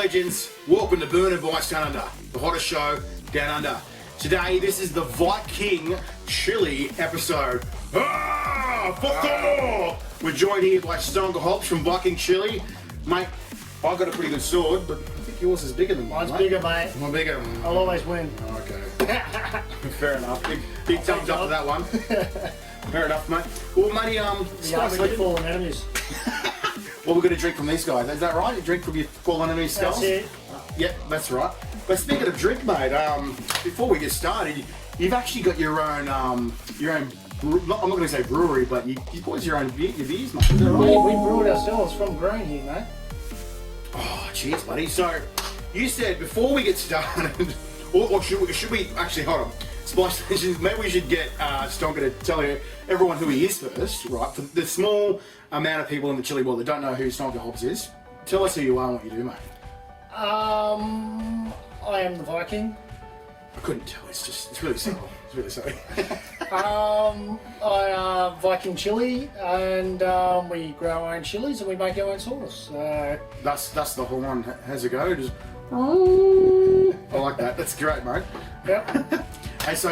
Legends, welcome to Burnin Bites Down Under, the hottest show down under. Today, this is the Viking Chilli episode. Ah, for THOR! We're joined here by STONKA HOBBS from Viking Chilli. Mate, I've got a pretty good sword, but I think yours is bigger than mine. Mine's bigger, mate. Mine's bigger. I'll always win. Okay. Fair enough. Big thumbs up to that one. Fair enough, mate. Well, matey, The fallen enemies. well, we're going to drink from these guys. Is that right? You drink from your fallen enemy skulls? That's it. Yep, that's right. But speaking of drink, mate, before we get started, you've actually got your own, I'm not going to say brewery, but you bought your own beers, mate. Is that right? We brew it ourselves from grain here, mate. Oh, cheers, buddy. So, you said before we get started, or should we actually, hold on. Spice Legends, maybe we should get STONKA to tell everyone who he is first, right? For the small amount of people in the Chilli world that don't know who STONKA HOBBS is, tell us who you are and what you do, mate. I am the Viking. I couldn't tell, it's really subtle. It's really subtle. I Viking Chilli, and we grow our own chilies and we make our own sauce. That's the horn. How's it go? Just I like that. That's great, mate. Yep. And so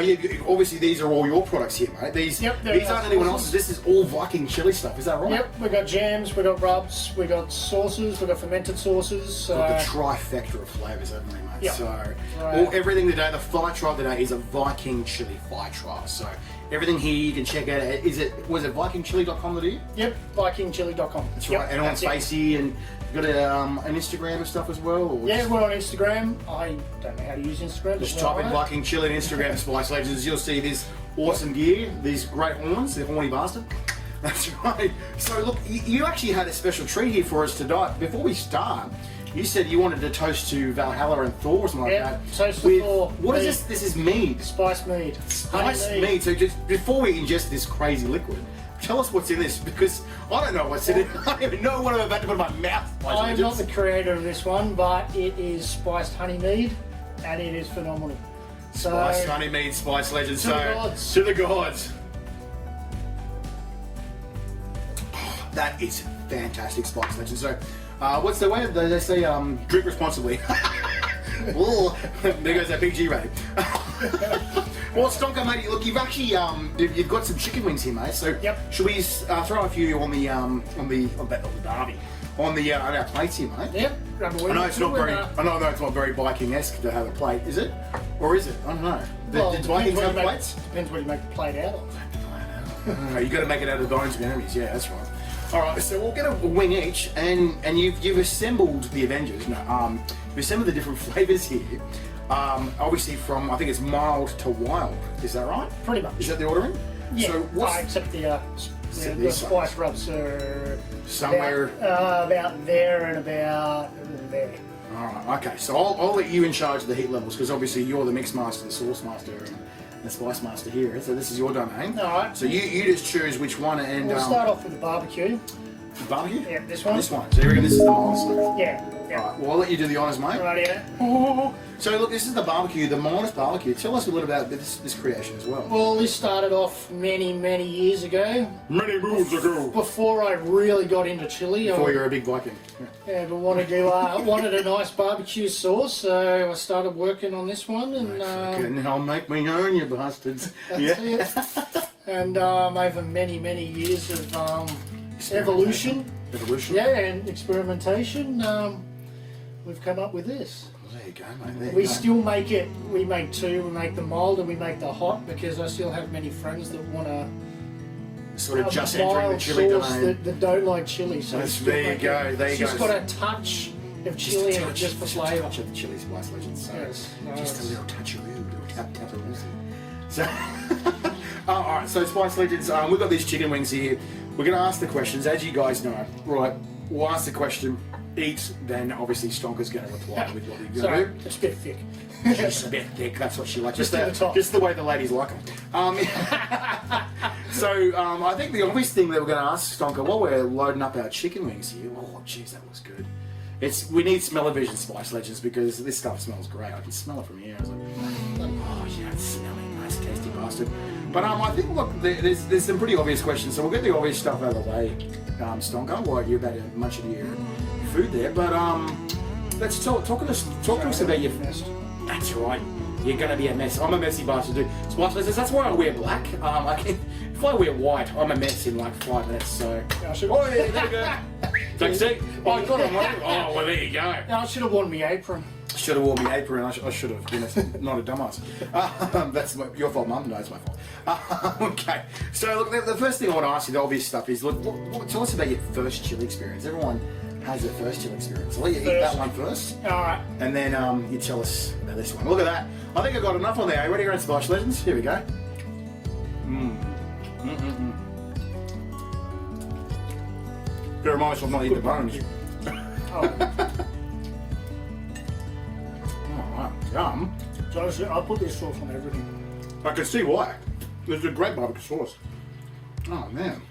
obviously these are all your products here, mate. These aren't anyone else's. This is all Viking Chilli stuff. Is that right? Yep. We got jams, we got rubs, we got sauces, we got fermented sauces. Got the trifecta of flavours, haven't we, mate? Yep. So everything today, the fire trial today is a Viking Chilli fire trial. So everything here you can check out. Was it vikingchilli.com that you? Yep. Vikingchilli.com. That's right. And on Spacey and. Got an Instagram and stuff as well? Or yeah, we're on Instagram. I don't know how to use Instagram. Just type in Viking Chilli and Instagram Spice Legends. You'll see this awesome gear, these great horns, the horny bastard. That's right. So look, you actually had a special treat here for us today. Before we start, you said you wanted to toast to Valhalla and THOR or something like that. Toast to THOR. What is this? This is mead. Spice mead. Spice mead. So just before we ingest this crazy liquid, tell us what's in this, because I don't know what's in it. I don't even know what I'm about to put in my mouth. I'm not the creator of this one, but it is spiced honey mead, and it is phenomenal. Spiced honey mead, Spice Legends. To the gods. To the gods. Oh, that is fantastic, Spice Legends. So, what's the way they say? Drink responsibly. Ooh, there goes that PG rating. Well, STONKA, mate, look, you've actually you've got some chicken wings here, mate. So should we throw a few on our plates here, mate? Yep. I know it's not very. I know it's not very Viking-esque to have a plate, is it? Or is it? I don't know. Well, Did Vikings have plates? Depends what you make the plate out of. You got to make it out of the bones of enemies. Yeah, that's right. All right, so we'll get a wing each, and you've assembled the Avengers. No, you've assembled the different flavors here. Obviously from, I think it's mild to wild. Is that right? Pretty much. Is that the ordering? Yeah. So except the spice rubs are somewhere about there and about there. All right. Okay. So I'll let you in charge of the heat levels, because obviously you're the mix master, the sauce master, and the spice master here. So this is your domain. All right. So you just choose which one, and we'll start off with the barbecue. The barbecue? Yeah, this one. This one. So you reckon this is the mild stuff? Yeah. Yeah. All right. Well, I'll let you do the honours, mate. Right here. So look, this is the barbecue, the mildest barbecue. Tell us a little about this creation as well. Well, this started off many years ago. Many moons ago. Before I really got into chili. Before you were a big Viking. Yeah, but wanted a nice barbecue sauce, so I started working on this one, and I'll make me own, you bastards. That's it. And over many years of evolution. Yeah, and experimentation, we've come up with this. Well, there you go, mate. We still make it. We make two. We make the mild and we make the hot, because I still have many friends that want to sort of just entering the chili domain. That don't like chili. So there you go. It's just got a touch of chili in it, just for flavour. Touch of the chili Spice Legends. So yes, just a little touch-a-roo, little tap-tap-a-roo. So, all right. So Spice Legends, we've got these chicken wings here. We're going to ask the questions, as you guys know. Right, we'll ask the question, eat, then obviously STONKA's going to reply with what we're going to do. It's a bit thick. Just a bit thick, that's what she likes. Just the way the ladies like them. I think the obvious thing that we're going to ask STONKA while we're loading up our chicken wings here, oh jeez, that looks good. We need smell-o-vision, Spice Legends, because this stuff smells great. I can smell it from here. I was like, oh yeah, it's smelling nice, tasty bastard. But I think, look, there's some pretty obvious questions, so we'll get the obvious stuff out of the way, STONKA, while you're about to munch into your food there. But let's talk to us about your. That's right. You're gonna be a mess. I'm a messy bastard too. Spice Legends. That's why I wear black. If I wear white, I'm a mess in like 5 minutes. So. Oh yeah, there you go. Take a seat. Oh, I got him. Oh well, there you go. No, I should have worn my apron. Should have worn my apron. I should have been not a dumbass. That's your fault, Mum. No, it's my fault. Okay. So look, the first thing I want to ask you, the obvious stuff, is look. Tell us about your first chili experience. Everyone has their first chili experience. I'll let you eat that one first. All right. And then you tell us about this one. Look at that. I think I got enough on there. Are you ready to go into Spice Legends? Here we go. Bear in mind, myself not eating the bones. Alright, yum. So I'll put this sauce on everything. I can see why. This is a great barbecue sauce. Oh man.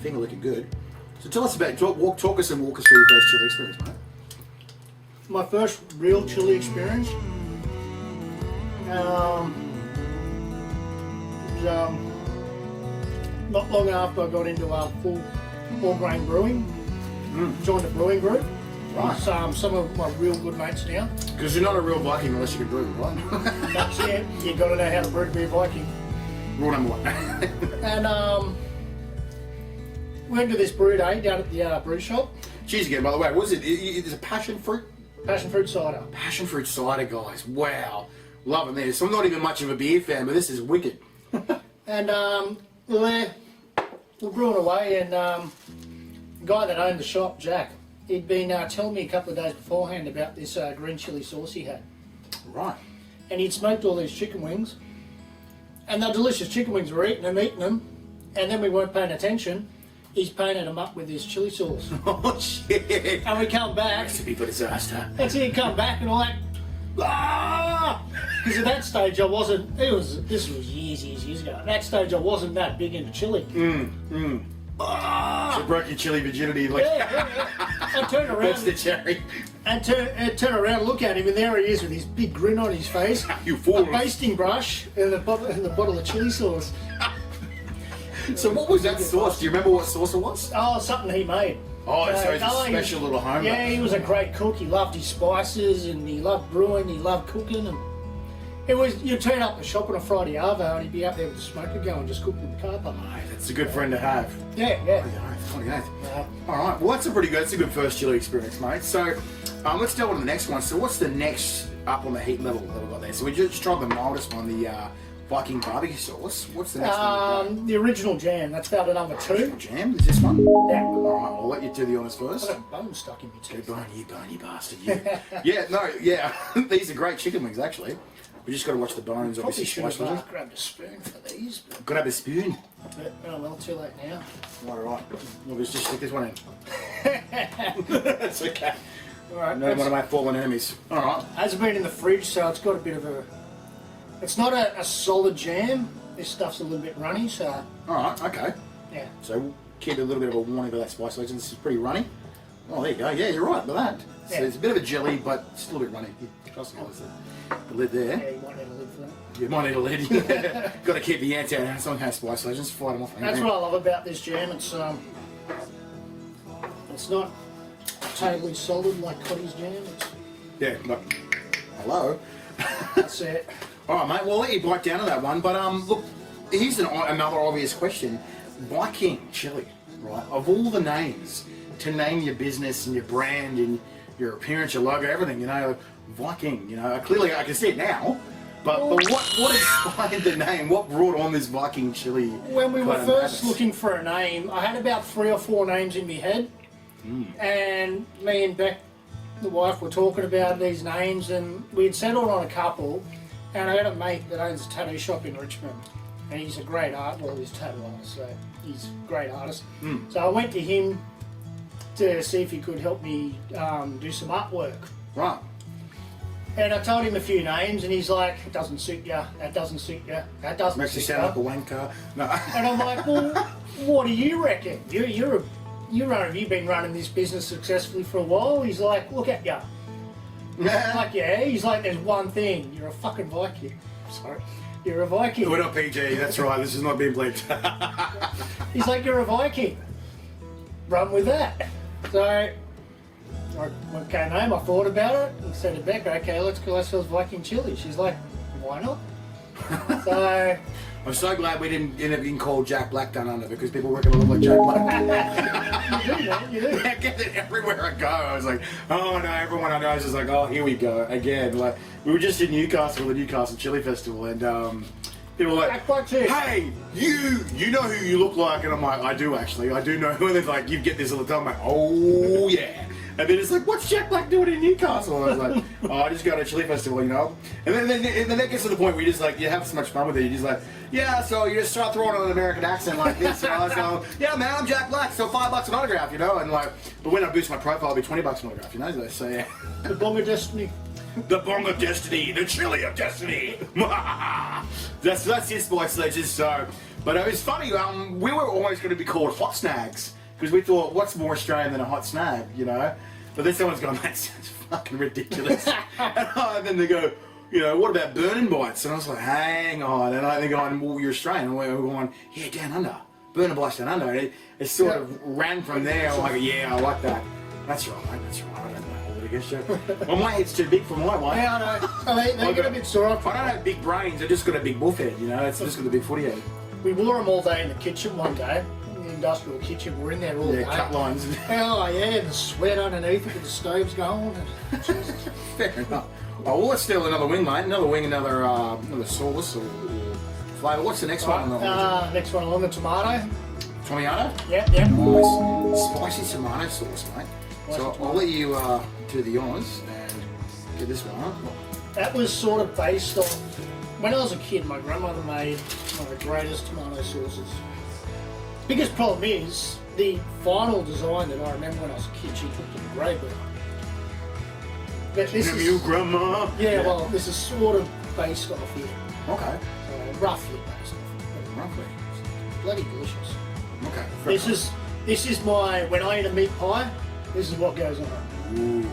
Finger looking good. So tell us about, talk us through your first chili experience, mate. My first real chili experience was not long after I got into full grain brewing. Joined the brewing group. Right. Some of my real good mates now. Because you're not a real Viking unless you can brew, right? That's it. You got to know how to brew to be a Viking. Rule number 1. And went to this brew day down at the brew shop. Cheers again, by the way. What was it? It's a passion fruit? Passion fruit cider. Passion fruit cider, guys. Wow. Loving this. I'm not even much of a beer fan, but this is wicked. And we're brewing away, and the guy that owned the shop, Jack, he'd been telling me a couple of days beforehand about this green chili sauce he had. Right. And he'd smoked all these chicken wings, and they're delicious chicken wings. We're eating them, and then we weren't paying attention. He's painted them up with his chili sauce. Oh shit! And we come back. Recipe for disaster. That's it. Come back and all that. Because at that stage I wasn't. This was years ago. At that stage I wasn't that big into chili. So broke your chili virginity, like. Yeah. I turn around. That's the cherry. And turn around, and look at him, and there he is with his big grin on his face. You fool! A basting brush and a bottle of chili sauce. So what was that sauce? Do you remember what sauce it was? Oh, something he made. Oh, so it's a special little home. Yeah, he was a great cook. He loved his spices, and he loved brewing. He loved cooking, and it was. You turn up the shop on a Friday arvo, and he'd be out there with the smoker going, just cooking in the car park. Mate, that's a good friend to have. Yeah. 28th. Yeah. All right. Well, that's a pretty good. That's a good first chili experience, mate. So, let's go on to the next one. So, what's the next up on the heat level that we've got there? So we just tried the mildest one, the Viking barbecue sauce. What's the next one? The original jam. That's about a number 2. Original jam. Is this one? Yeah. All right. I'll let you do the honours first. I got a bone stuck in my teeth. You bony bastard. You. Yeah. These are great chicken wings, actually. We just got to watch the bones. Probably Obviously, should spice have grabbed a spoon for these. But, Grab a spoon. oh well, too late now. All right. We'll just stick this one in. It's okay. All right. Another one of my fallen enemies. All right. Hasn't been in the fridge, so it's got a bit of a. It's not a solid jam. This stuff's a little bit runny, so. All right. Okay. Yeah. So we'll keep a little bit of a warning for that Spice Legend. This is pretty runny. Oh, there you go. Yeah, you're right with that. So Yeah. it's a bit of a jelly, but still a bit runny. Trust me, there's the lid there. Yeah, you might need a lid for that. You might need a lid. Got to keep the ants out. Someone has Spice Legends. Fight them off. That's what I love about this jam. It's not totally solid like Cotty's jam. Yeah, but hello. That's it. All right, mate. Well, I'll let you bite down to that one. But look, here's another obvious question. Viking chili, right? Of all the names to name your business and your brand and your appearance, your logo, everything, you know, Viking. You know, clearly I can see it now. But what inspired the name? What brought on this Viking chili? When we were kind of first madness? looking for a name, I had about 3 or 4 names in my head, and me and Beck, the wife, were talking about these names, and we had settled on a couple. And I had a mate that owns a tattoo shop in Richmond, and he's a great he's a tattoo artist, so he's a great artist. So I went to him to see if he could help me do some artwork. Right. And I told him a few names, and he's like, "It doesn't suit you. That doesn't suit you. That doesn't Makes you suit sound you." like a wanker. No. And I'm like, "Well, what do you reckon? You've been running this business successfully for a while." He's like, "Look at you." I'm like, yeah. He's like, "There's one thing. You're a fucking Viking." Sorry, you're a Viking. We're not PG. That's right. This is not being bleeped. He's like, "You're a Viking. Run with that." So I came home, I thought about it, and said to Becca, okay, let's call ourselves Viking Chilli. She's like, why not? So... I'm so glad we didn't end up being called Jack Black Down Under because people were going to look like Jack Black. You do, man, you do. I get it everywhere I go. I was like, oh no, everyone I know is just like, oh, here we go again. Like, we were just in Newcastle, the Newcastle Chili Festival, and people were like, hey, you know who you look like? And I'm like, I do actually, I do know who. And they're like, you get this all the time. I'm like, oh yeah. And then it's like, what's Jack Black doing in Newcastle? And I was like, oh, I just go to a chili festival, you know? And then that gets to the point where you just like, you have so much fun with it. You're just like, yeah, so you just start throwing on an American accent like this, you know? So, yeah, man, I'm Jack Black, so $5 an autograph, you know? And like, but when I boost my profile, it'll be $20 an autograph, you know? So, yeah. The Bong of Destiny. The Bong of Destiny, the Chili of Destiny. that's his voice legend, so. But it was funny, we were always going to be called Hot Snags. Because we thought, what's more Australian than a hot snag, you know? But then someone's gone, that sounds fucking ridiculous. And then they go, you know, what about burning bites? And I was like, hang on. And they're going, well, you're Australian. And we're going, yeah, down under. Burning bites down under. And it sort of ran from there. I'm like, yeah, I like that. That's right, that's right. I don't know hold it against you. Well, my head's too big for my one. Yeah, I know. I mean, they get a bit sore up. I don't have big brains. I just got a big buff head, you know? It's just got a big footy head. We wore them all day in the kitchen one day. The industrial kitchen, we're in there all day. Yeah, cut lines. Oh yeah, the sweat underneath it with the stoves going. Fair enough. Oh, well, let's do another wing, mate. Another wing, another sauce or flavour. What's the next one on the list? Next one along the tomato. Tomato? Yeah. Nice. Spicy tomato sauce, mate. So I'll let you do the honours and get this one up. That was sort of based on, when I was a kid, my grandmother made one of the greatest tomato sauces. Biggest problem is the final design that I remember when I was a kid. She took to the graveyard. But this is you, grandma. Yeah, well, this is sort of based off here. Okay. Roughly based off. Roughly. Bloody delicious. Okay. This is my when I eat a meat pie. This is what goes on. Ooh,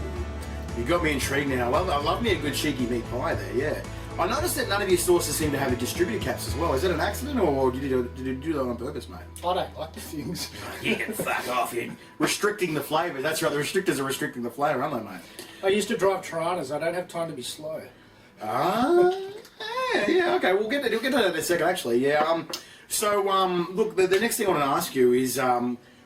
you got me intrigued now. I love me a good cheeky meat pie there. Yeah. I noticed that none of your sauces seem to have the distributor caps as well. Is that an accident, or did you do that on purpose, mate? I don't like the things. You can fuck off, you restricting the flavour. That's right, the restrictors are restricting the flavour, aren't they, mate? I used to drive Torontos. I don't have time to be slow. Yeah, okay, we'll get to that in a second, actually. Yeah, look, the next thing I want to ask you is,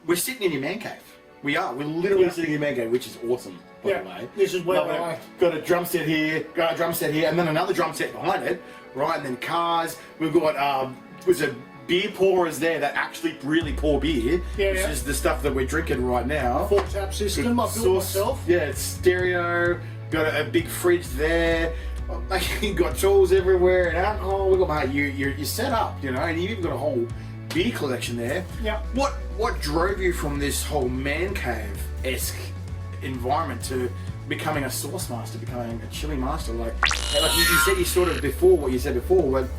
we're sitting in your man cave. We are. We're literally sitting in your man cave, which is awesome. By the way. This is where I got a drum set here, and then another drum set behind it, right? And then cars. We've got was a beer pourers there that actually really pour beer, which is the stuff that we're drinking right now. 4-tap system. I built myself. Yeah, it's stereo. Got a big fridge there. You got tools everywhere and alcohol. We got you're set up, you know, and you've even got a whole beer collection there. Yeah. What drove you from this whole man cave-esque environment to becoming a sauce master, becoming a chili master? Like you said, you sort of before what you said before, but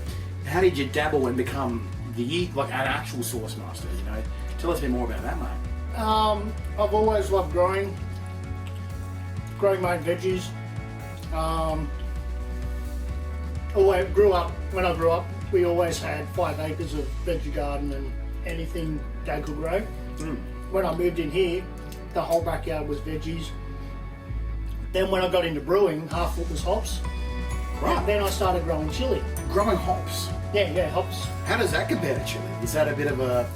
how did you dabble and become an actual sauce master? You know, tell us a bit more about that, mate. I've always loved growing my own veggies. When I grew up, we always had 5 acres of veggie garden and anything Dad could grow. When I moved in here, the whole backyard was veggies. Then when I got into brewing, half it was hops. Right. And then I started growing chili. Growing hops? Yeah, hops. How does that compare to chili? Is that a bit of a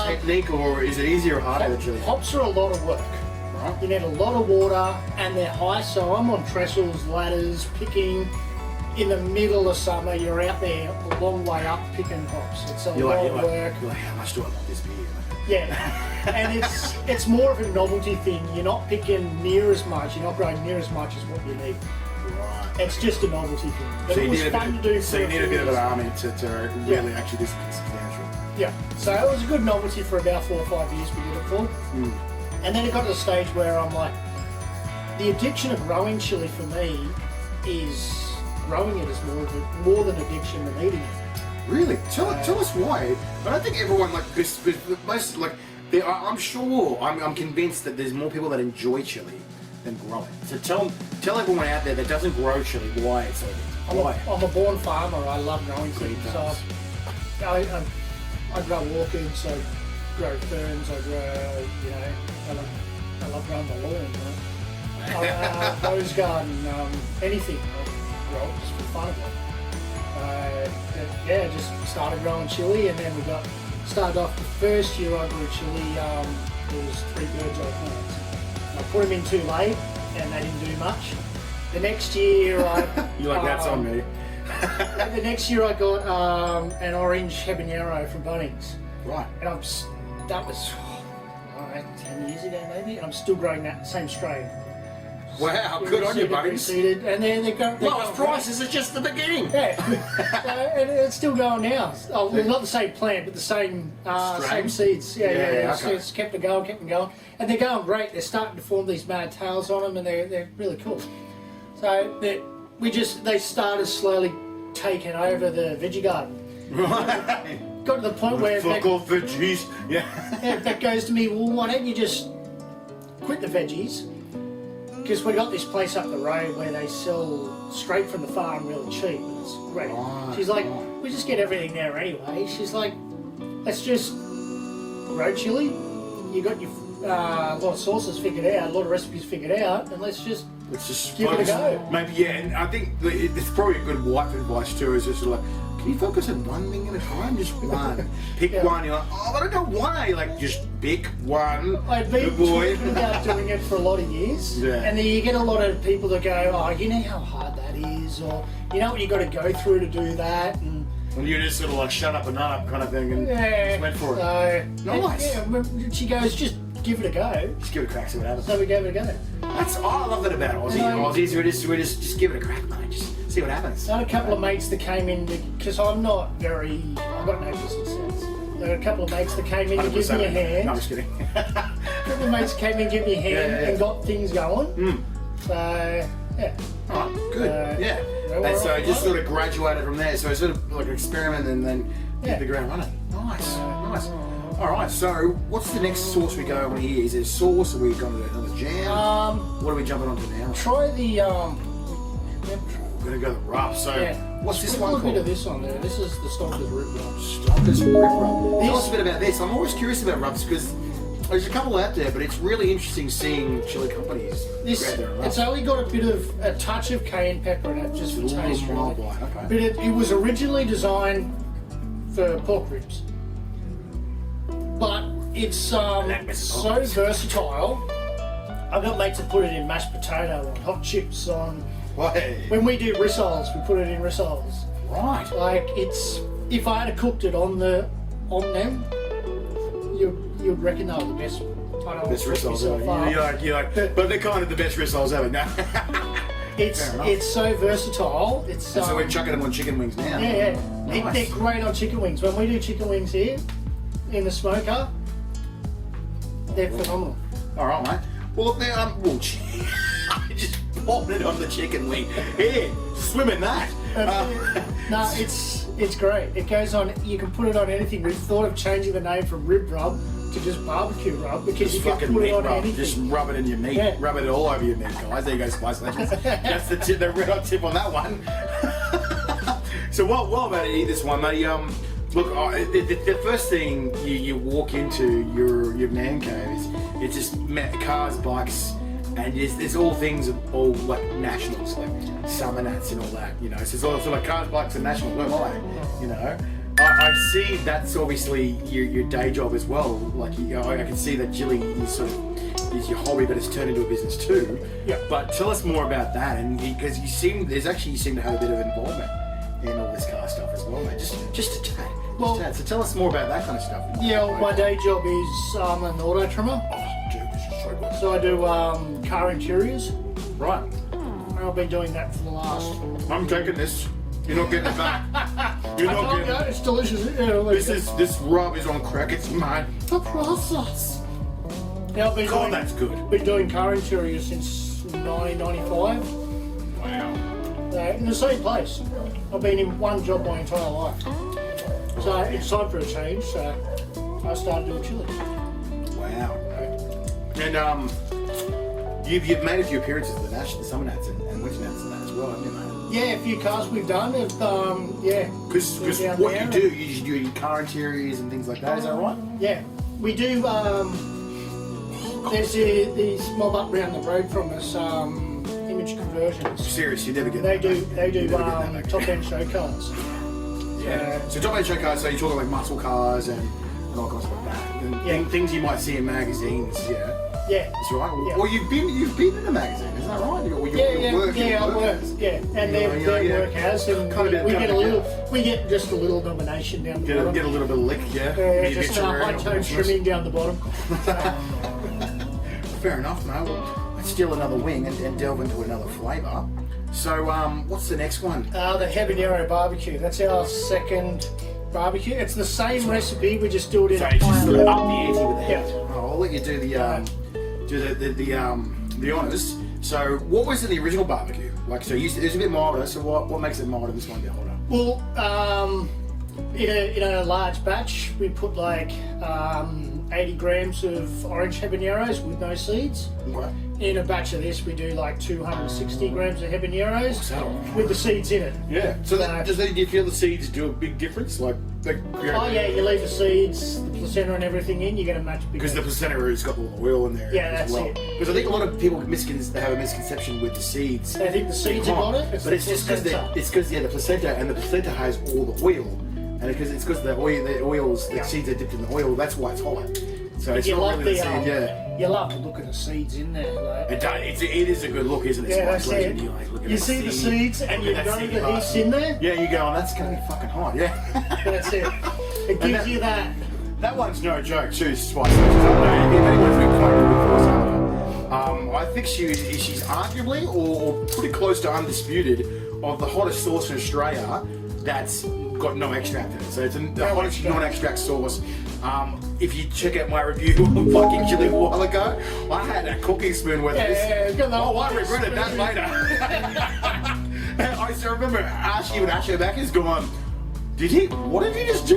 technique, or is it easier or harder than chili? Hops are a lot of work. Right. You need a lot of water, and they're high, so I'm on trestles, ladders, picking. In the middle of summer, you're out there a long way up picking hops. It's a lot of work. You're like, how much do I want this beer? Yeah, and it's more of a novelty thing. You're not picking near as much. You're not growing near as much as what you need. Right. It's just a novelty thing. But So it was fun to do. So you need a bit of an army to really actually do something substantial. Yeah. So it was a good novelty for about 4 or 5 years we did it for. And then it got to the stage where I'm like, the addiction of growing chili for me is growing it is more than addiction than eating it. Really? Tell us why. But I think everyone I'm convinced that there's more people that enjoy chili than grow it. So tell everyone out there that doesn't grow chili why it's so good. Why? I'm a born farmer. I love growing things. So I grow orchids. I grow ferns. I grow, I love growing my lawn. Rose garden, anything. Well, just for fun of it. Yeah, just started growing chili, and then we started off the first year I grew chili. There was 3 birds I planted. I put them in too late, and they didn't do much. The next year You're like, that's on me. The next year I got an orange habanero from Bunnings. Right. And that was, I don't know, 10 years ago maybe, and I'm still growing that same strain. Wow, good on you, Bunnings. Reseeded, and then they're going. Lowest prices is just the beginning. Yeah, and it's still going now. Oh, well, not the same plant, but the same seeds. Yeah. Okay. So it's kept it going, and they're going great. They're starting to form these mad tails on them, and they're really cool. So they started slowly taking over the veggie garden. Right. Got to the point where fuck off veggies. Yeah. That goes to me. Well, why don't you just quit the veggies? Because we got this place up the road where they sell straight from the farm really cheap, and it's great. Right. She's like, we just get everything there anyway. She's like, let's just grow chili. You got your a lot of sauces figured out, a lot of recipes figured out, and let's just give it a go. Maybe, yeah, and I think it's probably a good wife advice too, is just like, can you focus on one thing at a time? Just one. Pick one. You're like, oh, but I don't want to. Like, just pick one. I've been talking about doing it for a lot of years, and then you get a lot of people that go, oh, you know how hard that is, or you know what you got to go through to do that, and you just sort of like shut up and nut up kind of thing, and just went for it. Nice. Yeah, she goes, just give it a go. Just give it a crack, see what happens. So we gave it a go. I love that about Aussies. We just give it a crack, mate. Just see what happens. I had a couple of mates that came in because I've got no business sense. There were a couple of mates that came in to give me a hand. No, I'm just kidding. A couple of mates came in to give me a hand and got things going. So yeah. Alright, good. Yeah. And so I just sort of graduated from there. So I sort of like an experiment and then hit the ground running. Nice. Alright, so what's the next sauce we go on here? Is it sauce? Are we going to do another jam? What are we jumping onto now? Try the we're going to go the rub. So what's this one called? A bit of this on there. This is the STONKA's rib rub. STONKA's rib rub. Tell us a bit about this. I'm always curious about rubs because there's a couple out there, but it's really interesting seeing chili companies. It's only got a touch of cayenne pepper in it, just for taste. Really. Okay. But it was originally designed for pork ribs, but it's so versatile. I've got mates that put it in mashed potato, on hot chips, on. When we do rissoles, we put it in rissoles. Right. Like if I had cooked it on them, you'd reckon they were the best. Best rissoles ever. You're like, but they're kind of the best rissoles ever. No. It's so versatile. So we're chucking them on chicken wings now. Yeah. Nice. They're great on chicken wings. When we do chicken wings here in the smoker, they're phenomenal. All right, mate. Well, now I just popped it on the chicken wing. Here, swim in that. No, it's great. It goes on. You can put it on anything. We've thought of changing the name from rib rub to just barbecue rub because you can put it on anything. Just rub it in your meat. Yeah. Rub it all over your meat, guys. There you go, Spice Legends. That's the red hot tip on that one. So what about to eat this one, mate? Look, the first thing you walk into your man cave is it's just cars, bikes, and there's all things all like nationals, like summer nats and all that, you know. So it's all like cars, bikes, and nationals. Where am I? You know. I see that's obviously your day job as well. Like I can see that chili is your hobby, but it's turned into a business too. Yeah. But tell us more about that, and because you seem to have a bit of involvement in all this car stuff as well, mate. Just a tad. So tell us more about that kind of stuff. Yeah, my day job is an auto trimmer. Oh, dude, this is so good. So I do car interiors. Right. And I've been doing that for the last. I'm taking this. You're not getting it back. You're not getting it. It's delicious. This rub is on crack. It's mine. The process. Yeah, that's good. Been doing car interiors since 1995. Wow. In the same place. I've been in one job my entire life. So it's time for a change. So I started doing chili. Wow. And you've made a few appearances at the summer nats and winter nats and that as well, haven't you, mate? Yeah, a few cars we've done. Because what you do, you do car interiors and things like that. Is that right? Yeah, we do. there's these mob up round the road from us, Image Conversions. Serious, you never get They that. do top end show cars. Yeah. So top end show cars, so you're talking like muscle cars and all kinds like that. And things you might see in magazines, yeah. Yeah. That's right. Yeah. Well, you've been in a magazine, isn't that right? I work. And their work has, and we get just a little nomination down the bottom. Get a little bit of lick, yeah. Just a high tone trimming down the bottom. Fair enough, mate. Well, let's steal another wing and delve into another flavour. So, what's the next one? The Habanero Barbecue. That's our second barbecue. It's the same recipe, we just do it in a just higher sort of level. up the ante with the heat. Yeah. Oh, I'll let you do the honours. So, what was in the original barbecue? Like, so it was a bit milder. So, what makes it milder? This one a bit hotter. Well, in a large batch, we put like 80 grams of orange habaneros with no seeds. Okay. In a batch of this, we do like 260 grams of habaneros What's that all? with the seeds in it. Yeah. So, do you feel the seeds do a big difference? Oh yeah, you leave the seeds, the placenta and everything in, you get a much bigger. Because the placenta has got all the oil in there. Yeah, as that's well. it. Because I think a lot of people have a misconception with the seeds. They think the seeds have got it, But it's just because the placenta, and the placenta has all the oil, and it's because the seeds are dipped in the oil. That's why it's hot. So it's not really the seed, yeah. You love the look of the seeds in there. Like. It is a good look, isn't it? Yeah, that's it. You see the seeds and you know the heat's in there. Yeah, you go, oh, that's going to be fucking hot, yeah. That's it. It gives you that. That one's no joke, too, Spice. If anyone's been quoted before, I think she's arguably or pretty close to undisputed of the hottest sauce in Australia that's got no extract in it. So it's the hottest non-extract sauce. If you check out my review of Viking Chilli a while ago, I had a cooking spoon with this. I regretted that later. I still remember Ashley back is going, what did you just do?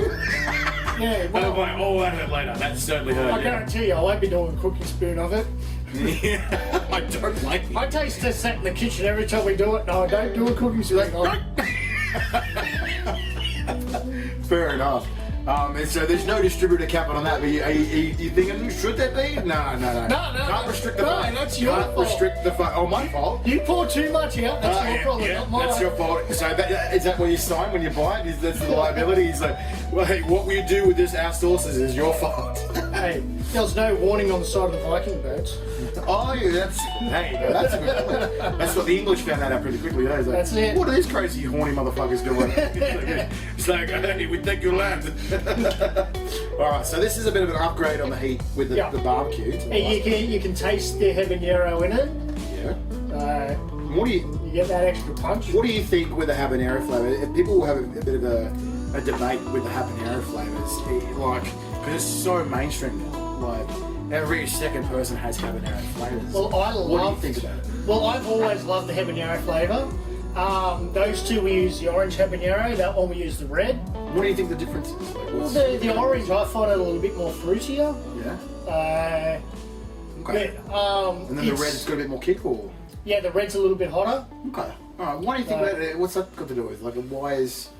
Yeah, and I'm like, I'll add it later. That certainly hurt. I guarantee you, I won't be doing a cooking spoon of it. Yeah, I don't blame you. I taste test that in the kitchen every time we do it. No, I don't do a cooking spoon. Fair enough. And so there's no distributor cap on that, but you thinking, should there be? No. Can't restrict the fun. That's your fault. Restrict the fun. Oh, my fault. You pour too much out, that's your problem, not mine. That's your fault. So is that what you sign when you buy it? That's the liability? He's like, well, hey, what we do with our sauces is your fault. Hey, there was no warning on the side of the Viking birds. Oh, yeah, that's a good point. That's what the English found that out pretty quickly. Like, that's it. What are these crazy horny motherfuckers doing? It's like, hey, we take your land. Alright, so this is a bit of an upgrade on the heat with the barbecue. You can taste the habanero in it. Yeah. You get that extra punch. What do you think with the habanero flavour? People will have a bit of a debate with the habanero flavours, like, because it's so mainstream now. Like, every second person has habanero flavours. Well, what do you think about it? Well, I've always loved the habanero flavour. Those two we use the orange habanero, that one we use the red. What do you think the difference is? Like, well, the orange I find it a little bit more fruitier. Yeah. Okay. And then the red's got a bit more kick, or? Yeah, the red's a little bit hotter. Okay. Alright, why do you think that? What's that got to do with? Like, why is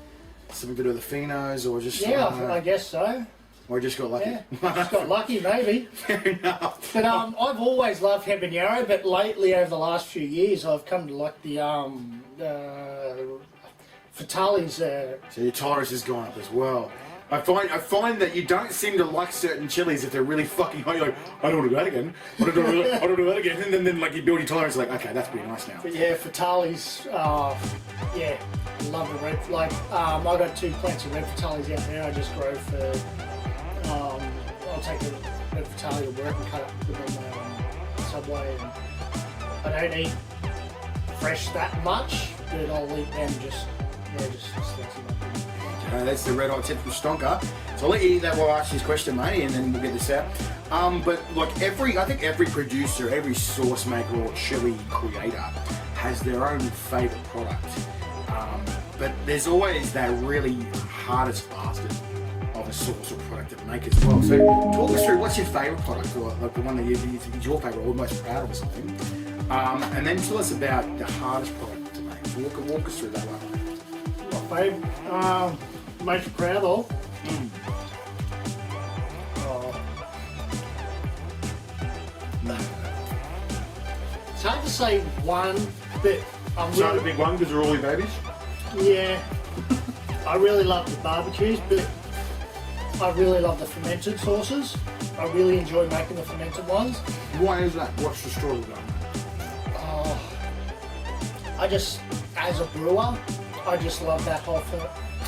something to do with the phenos, or just? Yeah, I guess so. Or just got lucky? Yeah, just got lucky, maybe. Fair enough. But I've always loved habanero, but lately, over the last few years, I've come to like the Fatali's. So your tolerance has gone up as well. I find that you don't seem to like certain chilies if they're really fucking hot. You're like, I don't want to do that again. I don't do that again. And then like you build your tolerance, like, okay, that's pretty nice now. But yeah, Fatali's, yeah, love the red. Like, I've got 2 plants of red Fatali's out there. I just grow for. I'll take the red Fatali to work and cut it, put it on my Subway. And I don't eat fresh that much, but I'll eat them just slice them up. That's the red hot tip from Stonka. So I'll let you eat that while I ask you this question, mate, and then we'll get this out. But like I think every producer, every sauce maker or chili creator has their own favourite product. But there's always that really hardest bastard of a sauce or product to make as well. So talk us through, what's your favourite product, or like the one that is your favourite or most proud of or something. And then tell us about the hardest product to make. Walk us through that one. My favourite, most proud of. say one, but I'm Is that really, a big one because they're all your babies? yeah. I really love the barbecues, but I really love the fermented sauces. I really enjoy making the fermented ones. Why is that? What's the story behind that? I just, as a brewer, I just love that whole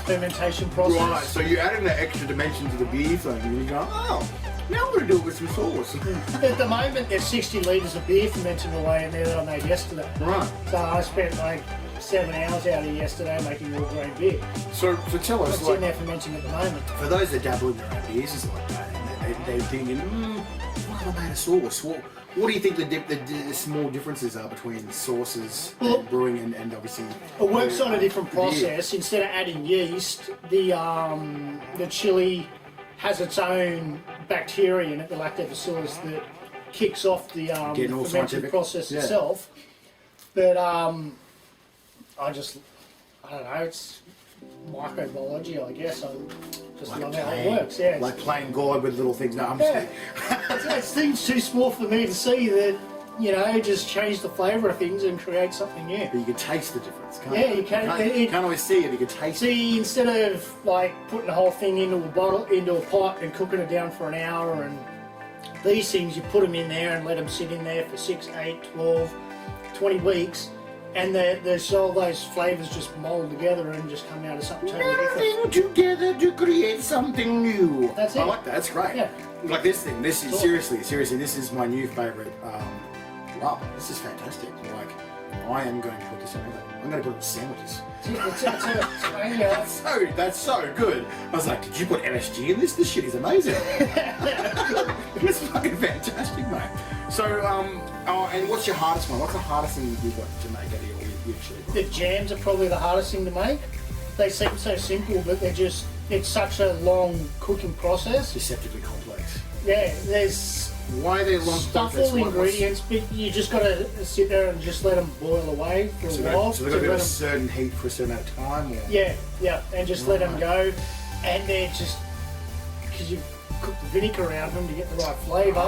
fermentation process. Right, so you added an extra dimension to the beer thing, and you go, oh, now I'm going to do it with some sauce. At the moment, there's 60 litres of beer fermenting away in there that I made yesterday. Right. So I spent like 7 hours out here yesterday making all grain beer. So tell us, It's in there fermenting at the moment. for those that dabble in their own beers and stuff like that, and they're thinking, why have I made a sauce? What do you think the small differences are between sauces and brewing and obviously... It works on a different beer? process. Instead of adding yeast, the chili has its own bacteria in it, the lactobacillus, that kicks off the Getting all fermenting scientific. process Yeah. itself. But I don't know, it's microbiology, I guess. I just Like love how it playing- works. Yeah, Like playing God with little things. No, I'm yeah. just... It seems too small for me to see that, you know, just change the flavour of things and create something new. But you can taste the difference, can't Yeah, you? you can. You can't always see it, you can taste it. See, instead of like putting the whole thing into a bottle, into a pot and cooking it down for an hour, and these things, you put them in there and let them sit in there for 6, 8, 12, 20 weeks, and all those flavours just mould together and just come out as something totally different. Melting together to create something new. That's it. I like that, that's great. Yeah. Like this thing, this is, Cool. seriously, this is my new favourite rub. This is fantastic. Like, I am going to put this in everything. I'm going to put it in sandwiches. That's so good. I was like, did you put MSG in this? This shit is amazing. It's fucking fantastic, mate. So, and what's your hardest one? What's the hardest thing you've got to make out of your chili? The jams are probably the hardest thing to make. They seem so simple, but it's such a long cooking process. Deceptively complex. Yeah, there's Why are they long? stuff, all the ingredients, but you just got to sit there and just let them boil away for a while. So they've got to be at a certain heat for a certain amount of time? Or? Yeah, and just let them go. And they're just, because you cook the vinegar around them to get the right flavour,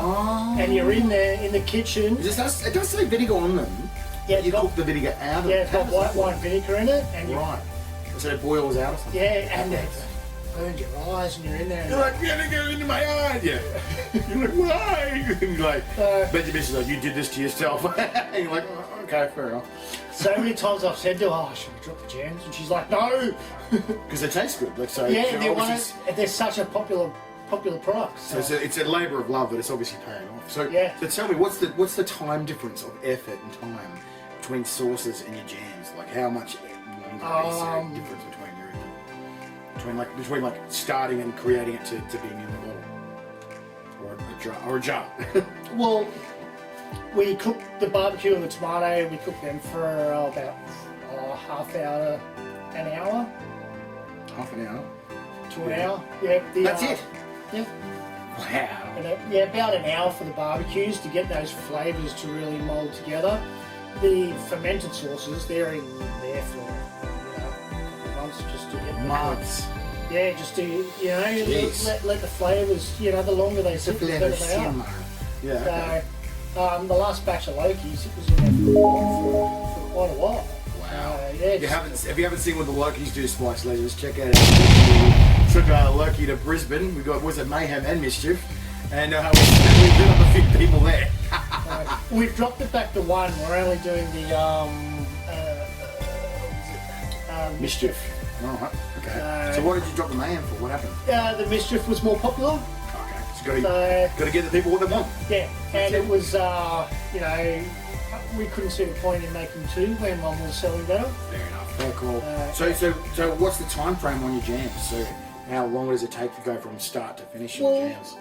and you're in there in the kitchen. It does say vinegar on them. Yeah, You cook the vinegar out of it. Yeah, it's got white wine vinegar in it. And Right. So it boils out or something? Yeah, and it burns your eyes and you're in there. And You're like, vinegar into my eye! Yeah. You're like, why? And you're like, but your missus is like, you did this to yourself. And you're like, oh, okay, fair enough. so many times I've said to her, oh, should we drop the jams? And she's like, no! Because they taste good. Like, so Yeah, obviously- they're such a popular product. So it's a labour of love, but it's obviously paying off. So, Yeah. so tell me, what's the time difference of effort and time between sauces and your jams? Like, how much longer is there a difference between like starting and creating it to being in the bottle or a jar? Well, we cook the barbecue and the tomato. We cook them for about half hour, an hour. Half an hour. To an hour. Yeah. That's it. Yeah. Wow. And about an hour for the barbecues to get those flavours to really mould together. The fermented sauces, they're in there for months just to get them. Months. Yeah, just to Jeez. let the flavours. The longer they sit, the better they are. Yeah. Okay. So the last batch of Loki's, it was in there for quite a while. Wow. Yeah. If you haven't seen what the Lokis do, Spice Legends, check out it. Took Loki to Brisbane. We got, was it Mayhem and Mischief? And we lit up a few people there. We've dropped it back to one. We're only doing the Mischief. Alright, okay. So what did you drop the Mayhem for? What happened? The Mischief was more popular. Okay, so got to get the people what they want. Yeah, and it was, we couldn't see the point in making two when one was selling better. Fair enough. Very cool. So what's the time frame on your jams? So how long does it take to go from start to finish on Well, jams?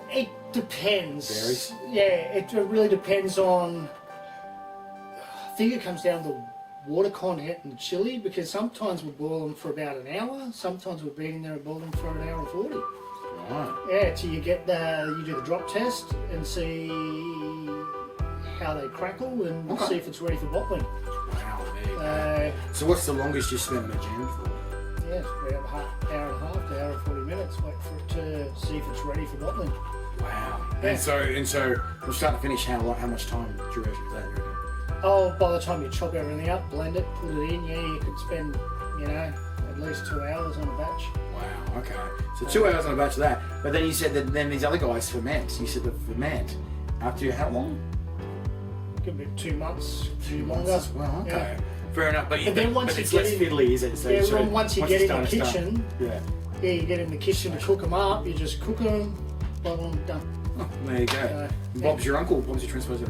It depends. Varies? Yeah, it really depends on. I think it comes down to water content in the chili, because sometimes we boil them for about an hour. Sometimes we're beating there and boil them for an hour and 40. Right. Yeah, till you get you do the drop test and see how they crackle and see if it's ready for bottling. Wow, there you go. So what's the longest you spend on a jam for? Yeah, it's about hour and a half to hour and 40 minutes. Wait for it to see if it's ready for bottling. Wow. Yeah. And so from start to finish, how much time duration is that? You reckon? Oh, by the time you chop everything up, blend it, put it in, yeah, you could spend, you know, at least 2 hours on a batch. Wow, okay. So 2 hours on a batch of that. But then you said that then these other guys ferment. You said the ferment after how long? Could be 2 months, 2 longer. months as well, okay. Yeah. Fair enough. But then once it's you less get in, fiddly, is it? So, yeah, once you get in the kitchen, yeah, you get in the kitchen to cook them up, you just cook them, bottle them, done. Oh, there you go. Bob's your uncle, Bob's your transposer.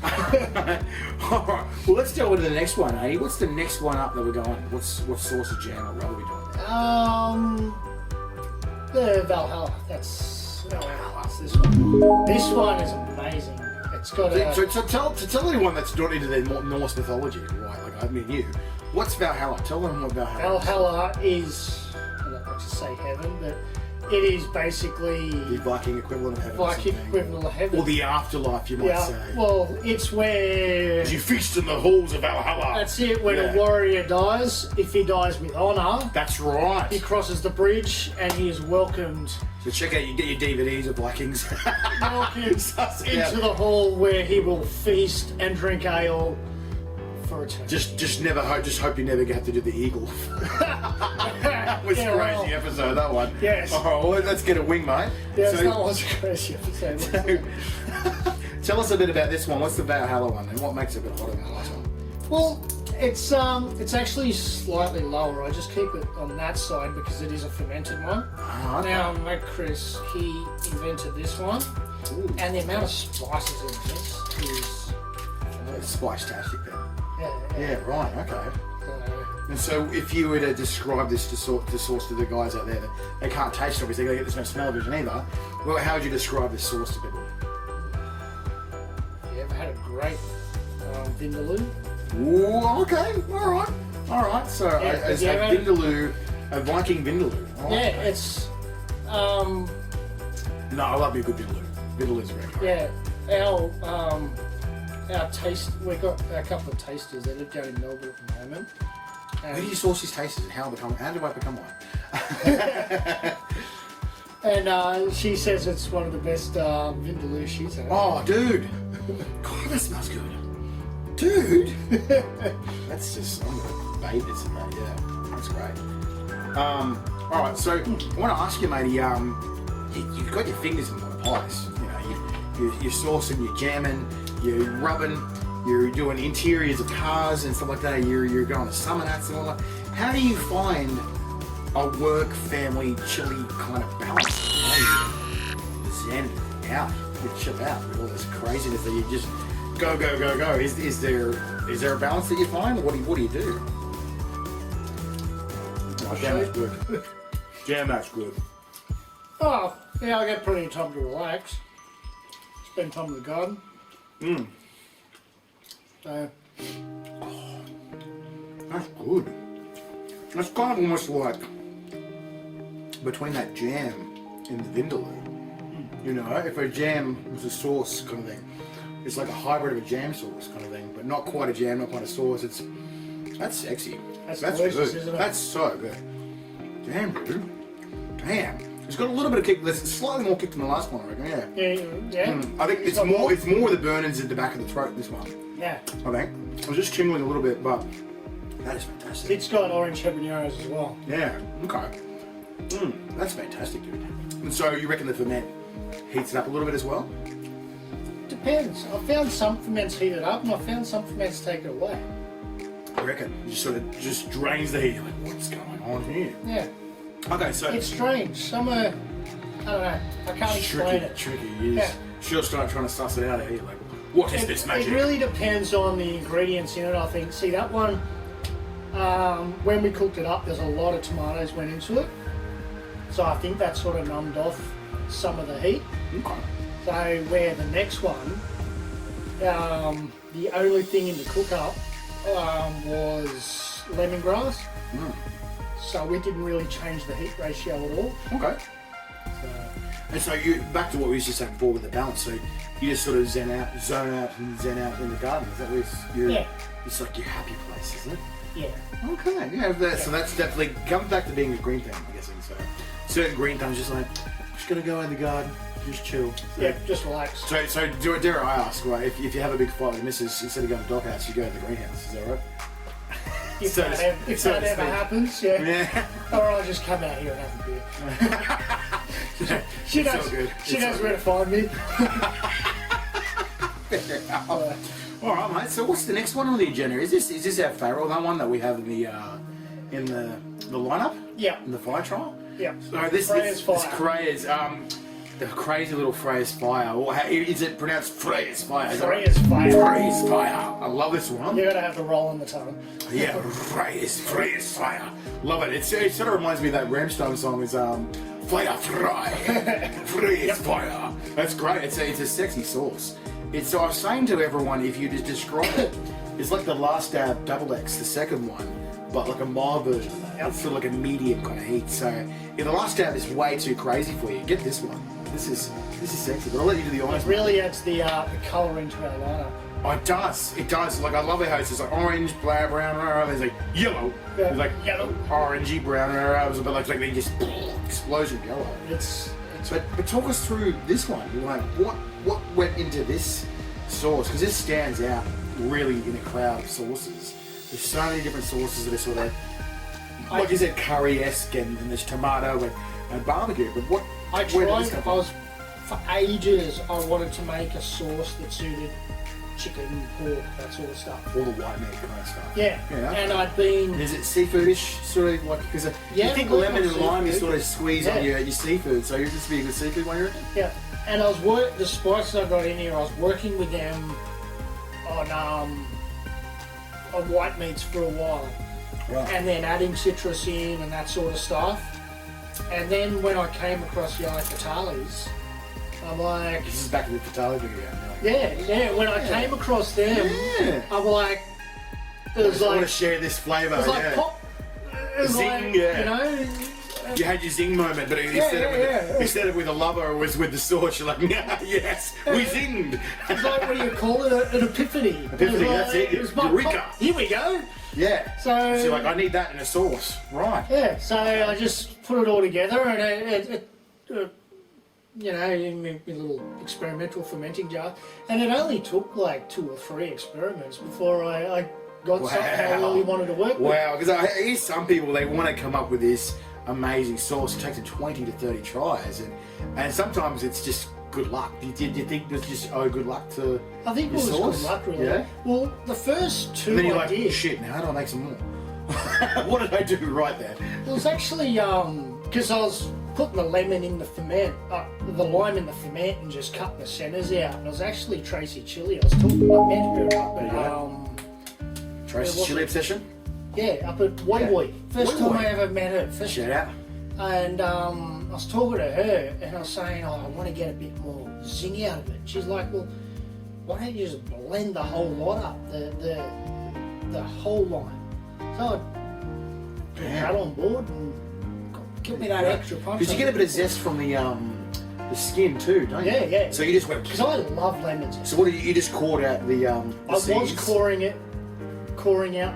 Alright, well let's go to the next one, eh? What's the next one up that we're going? What sauce of jam or what are we doing? The Valhalla. That's this one. This one is amazing. It's got a... So tell anyone that's not into their Norse mythology, right? Like I mean you. What's Valhalla? Tell them what Valhalla is. Valhalla is, I don't like to say heaven, but it is basically the Viking equivalent of heaven. Viking equivalent of heaven. Or the afterlife, you might say. Well, it's where you feast in the halls of Valhalla. That's it. When a warrior dies, if he dies with honour, that's right. He crosses the bridge and he is welcomed. So check out, you get your DVDs of Vikings. Welcomed into the hall where he will feast and drink ale for eternity. Just hope you never have to do the eagle. That was a crazy episode, that one. Yes. Oh, well, let's get a wing, mate. Yes, that was a crazy episode. Tell us a bit about this one. What's the Valhalla one and what makes it a bit hotter than the last one? Well, it's actually slightly lower. I just keep it on that side because it is a fermented one. Oh, okay. Now, my Chris, he invented this one. Ooh. And the amount of spices in this is... It's spice-tastic then. Yeah, right, okay. And so if you were to describe this to sauce to the guys out there that they can't taste it, obviously, they get this no smell vision either, well, how would you describe this sauce to people? Have you ever had a great vindaloo? Ooh, okay, alright. So a vindaloo, a Viking vindaloo. Yeah, it's... No, I love me a good vindaloo. Vindaloo's very good. Yeah, our taste, we've got a couple of tasters that live down in Melbourne at the moment. Where do you source these tasters and how do I become one? And she says it's one of the best vindaloo she's had. Oh, dude! God, that smells good. Dude! That's just, I'm gonna bathe this in that, yeah. That's great. Alright, so I want to ask you, matey, you've got your fingers in the pies. You know, you're saucing, you're jamming, you're rubbing, you're doing interiors of cars and stuff like that, you're going to summer hats and all that. How do you find a work, family, chili kind of balance? How do you zen out, you chill out with all this craziness that you just go. Is there a balance that you find, or what do you do? Oh, jam that's good. Jam that's good. Oh, yeah, I get plenty of time to relax. Spend time in the garden. So, that's good. That's kind of almost like between that jam and the vindaloo. You know, if a jam was a sauce kind of thing, it's like a hybrid of a jam sauce kind of thing, but not quite a jam, not quite a sauce. That's sexy. That's good. delicious, isn't it? That's so good. Damn, dude. Damn. It's got a little bit of kick. It's slightly more kick than the last one, I reckon. Yeah. I think it's more the burn-ins at the back of the throat. This one. Yeah. I think. I was just tingling a little bit, but that is fantastic. It's got orange habaneros as well. Yeah. Okay. That's fantastic, dude. And so you reckon the ferment heats it up a little bit as well? Depends. I found some ferments heat it up, and I found some ferments take it away. I reckon. You sort of just drains the heat. You're like, what's going on here? Yeah. Okay, so it's strange. Some are, I don't know. I can't explain it. Tricky. You just she'll start trying to suss it out of here. Like, what is this magic? It really depends on the ingredients in it. I think. See that one. When we cooked it up, there's a lot of tomatoes went into it, so I think that sort of numbed off some of the heat. Okay. So where the next one, the only thing in the cook up was lemongrass. So we didn't really change the heat ratio at all. Okay. And so you back to what we was just saying before with the balance. So you just sort of zone out in the garden. Is that where it's like your happy place, isn't it? Yeah. Okay. Yeah. So that's definitely comes back to being a green thumb, I'm guessing. So certain green thumbs just like, I'm just gonna go in the garden, Just chill. Yeah, just relax. So dare I ask, right? If you have a big fight with the missus, instead of going to the doghouse, you go to the greenhouse. Is that right? If that ever happens, yeah. Or I'll just come out here and have a beer. She knows where to find me. All right, mate. So what's the next one on the agenda? Is this our Pharaoh, that one that we have in the lineup? Yeah. In the fire trial? Yeah. So this Freya's the crazy little Freya's fire. Or is it pronounced Freya's fire? Freya's fire. Freya's fire. I love this one. You gotta have the roll on the tongue. Yeah, Freya's fire. Love it. It sort of reminds me of that Ramstein song. Is Fire Fry. Freya's fire. That's great. It's a sexy sauce. So I was saying to everyone, if you just describe it, it's like the Last Dab Double X, the second one, but like a mild version of that. Yep. It's sort of like a medium kind of heat. So if the Last Dab is way too crazy for you, get this one. This is sexy, but I'll let you do the honors. It really adds the colour into our lineup. Oh, it does. It does. Like, I love it how it's just like orange, black, brown, there's like yellow. Yeah. There's like yellow, orangey, brown, but like they just explosion of yellow. But talk us through this one. Like, what went into this sauce? Because this stands out really in a crowd of sauces. There's so many different sauces that are sort of, like you said, curry-esque, and there's tomato and barbecue. But what? For ages, I wanted to make a sauce that suited chicken, pork, that sort of stuff. All the white meat kind of stuff. Yeah. And I'd been... Is it seafoodish, sort of, like, because you think lemon and lime you sort of squeeze on your seafood, so you're just be a good seafood one, you reckon? Yeah. And the spices I got in here, I was working with them on white meats for a while. Right. And then adding citrus in and that sort of stuff. And then when I came across yellow fatales, I'm like... This is back to the fatale video. Yeah. When I came across them, I'm like... I want to share this flavour. It was like pop... It was zing, like, you know... You had your zing moment, but instead of with a lover, it was with the sauce. You're like, nah, yes, we zinged. It's like, what do you call it? An epiphany. Epiphany, that's it. Eureka. Here we go. Yeah. So you're like, I need that in a sauce. Right. Yeah, so I just put it all together, and it you know, in my little experimental fermenting jar. And it only took like 2 or 3 experiments before I got something I really wanted to work with. Wow, because I hear some people, they want to come up with this amazing sauce. It takes them 20 to 30 tries, and sometimes it's just good luck. Do you think it's just good luck to I think it was sauce? good luck, really. Yeah? Well, the first 2 and then you're I like, did... shit, now how do I make some more? What did I do right there? It was actually, because I was putting the lemon in the ferment, the lime in the ferment, and just cutting the centres out. And it was actually Tracy Chilli. I met her up at... Tracy Chilli Obsession? Yeah, up at Woy. First time I ever met her. Shout out. And I was talking to her, and I was saying, I want to get a bit more zing out of it. She's like, well, why don't you just blend the whole lot up, the whole lime? So I got on board and give me that extra punch. Because you get a bit of zest from the skin too, don't you? Yeah. So you just went... Because I love lemons. So what did you just cored out the I seeds? was coring out,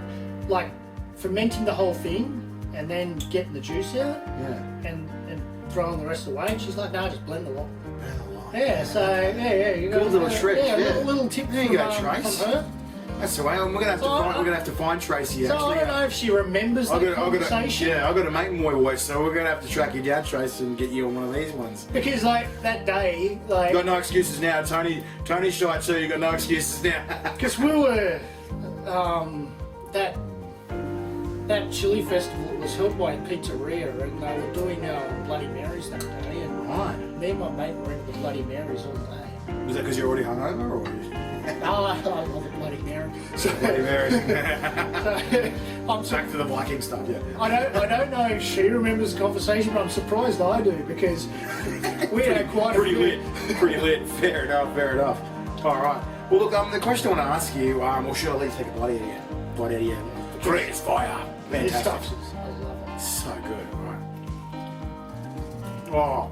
like fermenting the whole thing and then getting the juice out. Yeah. And throwing the rest away. And she's like, no, just blend the lot. Blend the lot. Yeah, so you got good little trick. Yeah, little tip there you go, Trace. from her. That's the way. We're gonna have to find Tracy. So actually. I don't know if she remembers that conversation. I've got to make my voice, so we're gonna have to track you down, Tracy, and get you on one of these ones. Because like that day, like you got no excuses now, Tony. Tony's shy too. You got no excuses now. Because we were that chili festival was held by a pizzeria, and they were doing Bloody Marys that day. And me and my mate were into the Bloody Marys all day. Was that because you're already hungover, or? I love a Bloody Mary. Bloody Mary. I'm back to the Viking stuff. Yeah. I don't know if she remembers the conversation, but I'm surprised I do because we had quite pretty lit. Fair enough. All right. Well, look. The question I want to ask you. Well, should I at least take a bloody out of you? Freya's fire. Fantastic. I love it. So good. All right.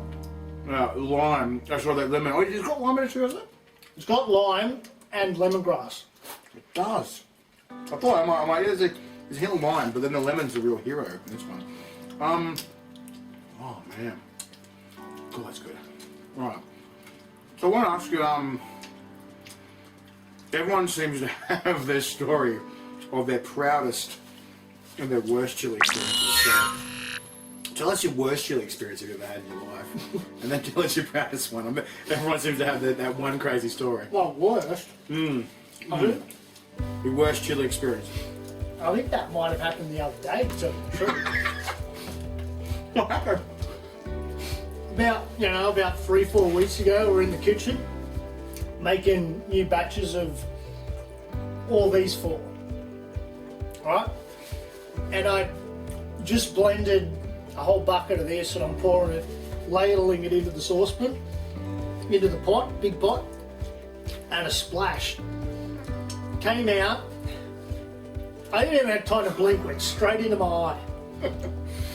Oh, lime. I saw that lemon. Oh, it's got lime in it too, hasn't it? It's got lime and lemongrass. It does. I thought I might there's a hint of lime, but then the lemon's the real hero in this one. Oh man. God, that's good. Alright. So I want to ask you, everyone seems to have their story of their proudest and their worst chili experiences. So tell us your worst chili experience you've ever had in your life, and then tell us your proudest one. Everyone seems to have that one crazy story. Well, worst. Mm. I think, Your worst chili experience. I think that might have happened the other day, to tell you the truth. What happened? About 3-4 weeks ago, we're in the kitchen making new batches of all these 4, right? And I just blended a whole bucket of this, and I'm pouring it, ladling it into the saucepan, into the pot, big pot, and a splash came out. I didn't even have time to blink, went straight into my eye.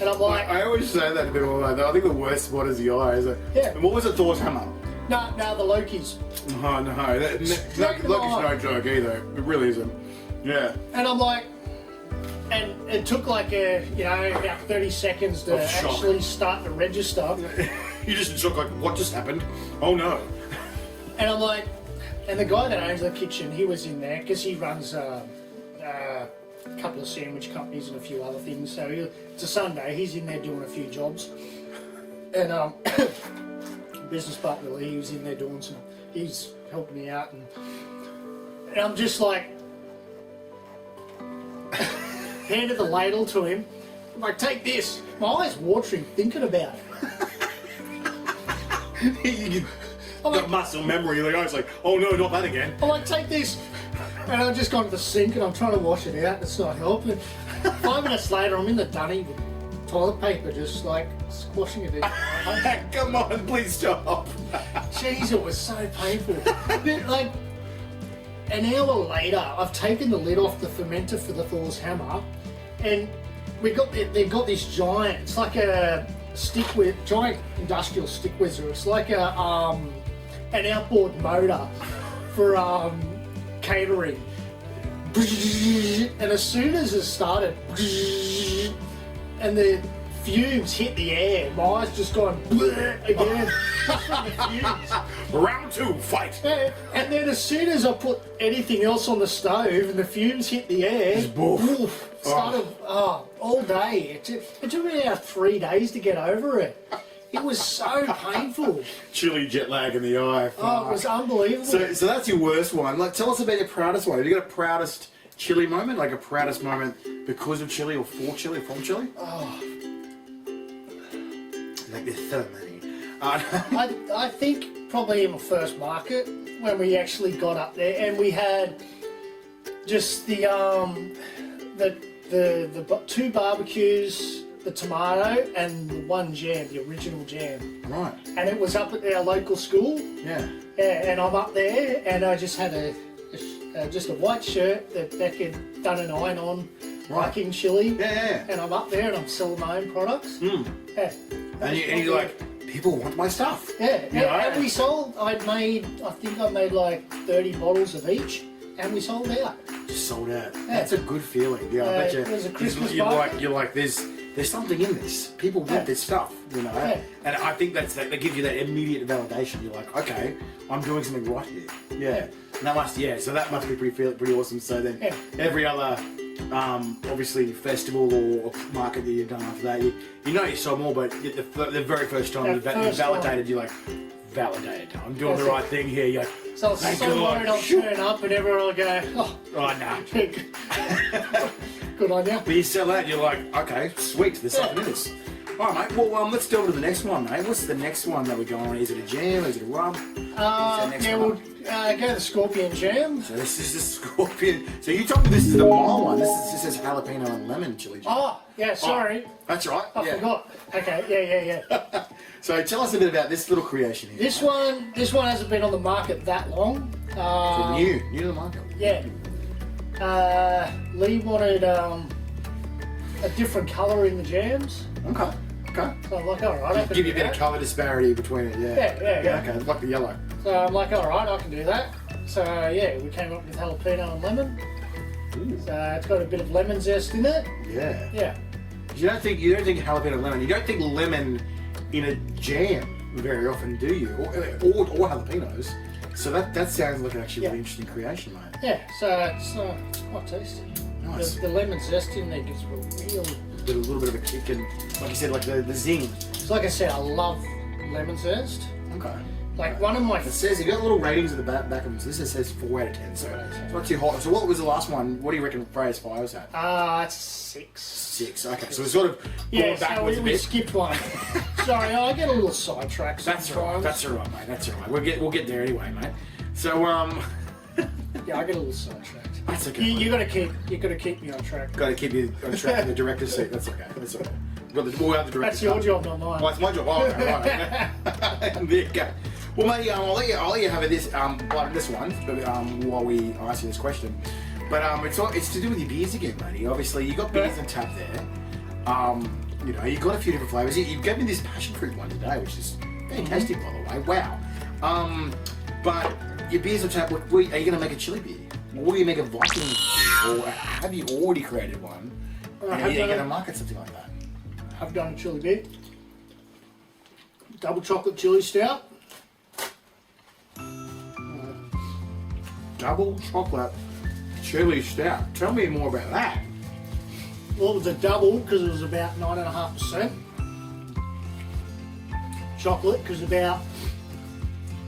And I'm like, I always say that to people like that. I think the worst spot is the eye. Yeah. And what was it, Thor's hammer? no, the Loki's. Oh no, Loki's no joke either. It really isn't. Yeah. And I'm like, and it took like about 30 seconds to Of shock. actually start to register. You just shook like, what just happened? Oh no. And I'm like, and the guy that owns the kitchen, he was in there because he runs a couple of sandwich companies and a few other things. So it's a Sunday, he's in there doing a few jobs. And business partner Lee, he was in there doing some, he's helping me out. And I'm just like, handed the ladle to him. I'm like, take this. My eyes watering thinking about it. You got muscle memory. Your eyes like, oh no, not that again. I'm like, take this. And I've just gone to the sink and I'm trying to wash it out and it's not helping. 5 minutes later, I'm in the dunny with toilet paper, just like squashing it in. Come on, please stop. Jeez, it was so painful. But like, an hour later, I've taken the lid off the fermenter for the Thor's hammer, and they've got this giant, it's like a giant industrial stick whizzer. It's like an outboard motor for catering. And as soon as it started, and the fumes hit the air, my eyes just gone again. Just from the fumes. Round 2, fight. Yeah, and then as soon as I put anything else on the stove and the fumes hit the air, Just boof. started all day. It took me about 3 days to get over it. It was so painful. Chili jet lag in the eye. Oh, it was unbelievable. So that's your worst one. Like, tell us about your proudest one. Have you got a proudest chili moment? Like a proudest moment because of chili or for chili or from chili? Oh. Like there's so many. I think probably in my first market when we actually got up there and we had just the 2 barbecues, the tomato and the 1 jam, the original jam. Right. And it was up at our local school. Yeah. Yeah, and I'm up there and I just had just a white shirt that Beck had done an iron on, Viking Chilli. Yeah. And I'm up there and I'm selling my own products. Mm. Yeah. And you're like, people want my stuff. Yeah, You know? and we sold, I think I made like 30 bottles of each, and we sold out. Just sold out. Yeah. That's a good feeling. Yeah, I bet you. It was a Christmas you're party. like, there's something in this. People want this stuff, you know. Yeah. And I think that gives you that immediate validation. You're like, okay, I'm doing something right here. Yeah. And that must, so that must be pretty awesome. So then, every other, obviously festival or market that you've done after that, you know you sold more, but the very first time you validated, you're like, validated. I'm doing the right thing here. You're like, So I was so worried I'll turn up and everyone will go, oh no. Good on you. But you sell that, you're like, okay, sweet, there's something in this. All right, mate. Well, let's delve into the next one, mate. What's the next one that we're going on? Is it a jam? Is it a rub? We'll go the Scorpion Jam. So this is the Scorpion. So you told me this is the mild one. This is jalapeno and lemon chili jam. Oh, yeah, sorry. That's right. I forgot. Okay, yeah. So tell us a bit about this little creation here. This one hasn't been on the market that long. So new to the market. Yeah. Lee wanted a different colour in the jams. Okay. So I'm like, alright, I can Give you a do bit of colour disparity between it, Yeah. Okay, like the yellow. So I'm like, alright, I can do that. So yeah, we came up with jalapeno and lemon. Ooh. So it's got a bit of lemon zest in it. Yeah. Yeah. You don't think jalapeno and lemon. You don't think lemon in a jam very often, do you? Or jalapenos. So that sounds like actually a really interesting creation, mate. Yeah, so it's quite tasty. Nice. The lemon zest in there gives it a real... With a little bit of a kick and, like you said, like the zing. So like I said, I love lemon zest. Okay. Like one of my... It says, you got little ratings at the back of them. So this says 4 out of 10, so it's not too hot. So what was the last one? What do you reckon Freya's Fire was at? It's 6. 6, okay. So we're sort of going So backwards a we bit. skipped one. Sorry, I get a little sidetracked That's alright, mate. That's alright. We'll get there anyway, mate. So Yeah, I get a little sidetracked. that's okay. You gotta keep me on track. Got to keep you on track in the director's seat. That's okay. That's okay. We'll have the director's That's your cut. job, not mine. Well, it's my job. Oh, okay, right. There you go. Well, mate, I'll let you have this one while we ask you this question. But it's to do with your beers again, matey. Obviously, you got beers on tap there. You know, you've got a few different flavors. You gave me this passion fruit one today, which is fantastic, by the way. Wow. But your beers on tap. Are you going to make a chili beer? Or will you make a Viking beer? Or have you already created one? And are you going to market something like that? I've done a chili beer. Double chocolate chili stout. Double chocolate chili stout. Tell me more about that. Well, it was a double because it was about 9.5%. Chocolate because about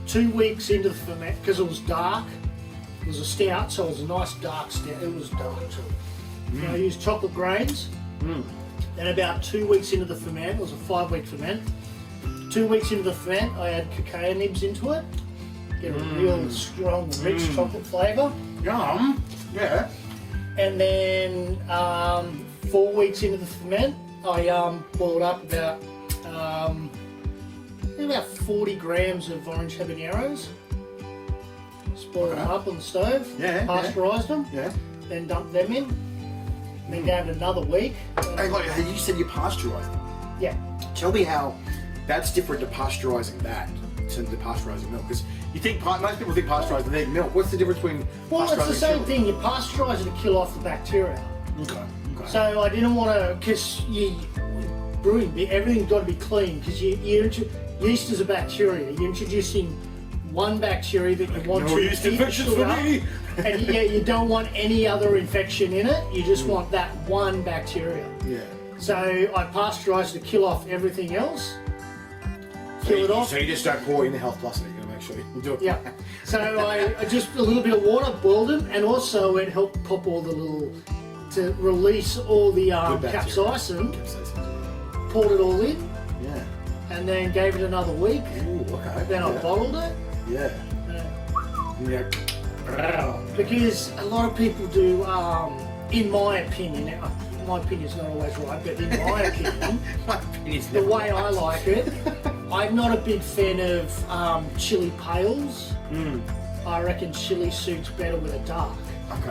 2 weeks into the ferment, because it was dark. It was a stout, so it was a nice dark stout. It was dark too. I used chocolate grains. Then about 2 weeks into the ferment, it was a 5-week ferment. 2 weeks into the ferment, I had cacao nibs into it. Get a real strong, rich chocolate flavour. Yum. Yeah. And then 4 weeks into the ferment, I boiled up about 40 grams of orange habaneros. Just boiled them up on the stove. Yeah. Pasteurised them. Yeah. Then dumped them in. Then gave it another week. Hey, like you said, you pasteurised them. Yeah. Tell me how that's different to pasteurising that to the pasteurising milk. Because you think most people think pasteurised and they egg milk. What's the difference between Well, pasteurising it's the same and thing. You pasteurize it to kill off the bacteria. Okay. So I didn't want to, because brewing, everything's got to be clean. Because yeast is a bacteria. You're introducing one bacteria that you want no to yeast keep infections stood for up, me. and you don't want any other infection in it. You just want that one bacteria. Yeah. So I pasteurised to kill off everything else. Kill it off. So you just don't pour in the Health Plus, you're going to make sure you do it. Yeah. So I just a little bit of water, boiled them, and also it helped pop all the little, to release all the capsaicin. Poured it all in, Yeah. and then gave it another week. Ooh, okay. Then I bottled it. Yeah. Yeah. Because a lot of people do, in my opinion, my opinion's not always right, but in my opinion, My opinion's the never way I right. like it, I'm not a big fan of chili pails. I reckon chili suits better with a dark,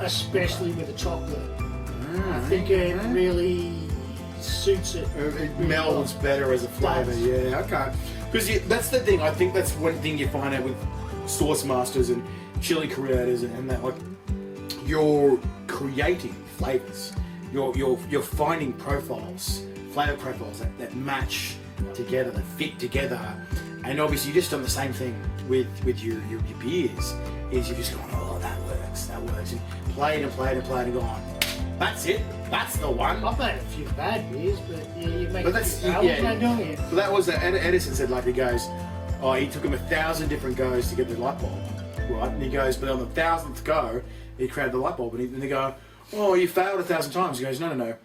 especially with a chocolate. I think it really suits it. It melds better as a flavour, yeah, okay. Because that's the thing, I think that's one thing you find out with sauce masters and chili creators and that, like, you're creating flavours. You're finding profiles, flavour profiles that match together, that fit together. And obviously you've just done the same thing with your beers, is you've just gone, oh, that works. And played and gone, that's it, that's the one. I've made a few bad beers, but you make But a that's, few bad ones, don't you? But that was, Edison said, like, he goes, oh, he took him 1,000 different goes to get the light bulb, right? And he goes, but on the 1,000th go, he created the light bulb, and they go, oh, you failed 1,000 times. He goes, no.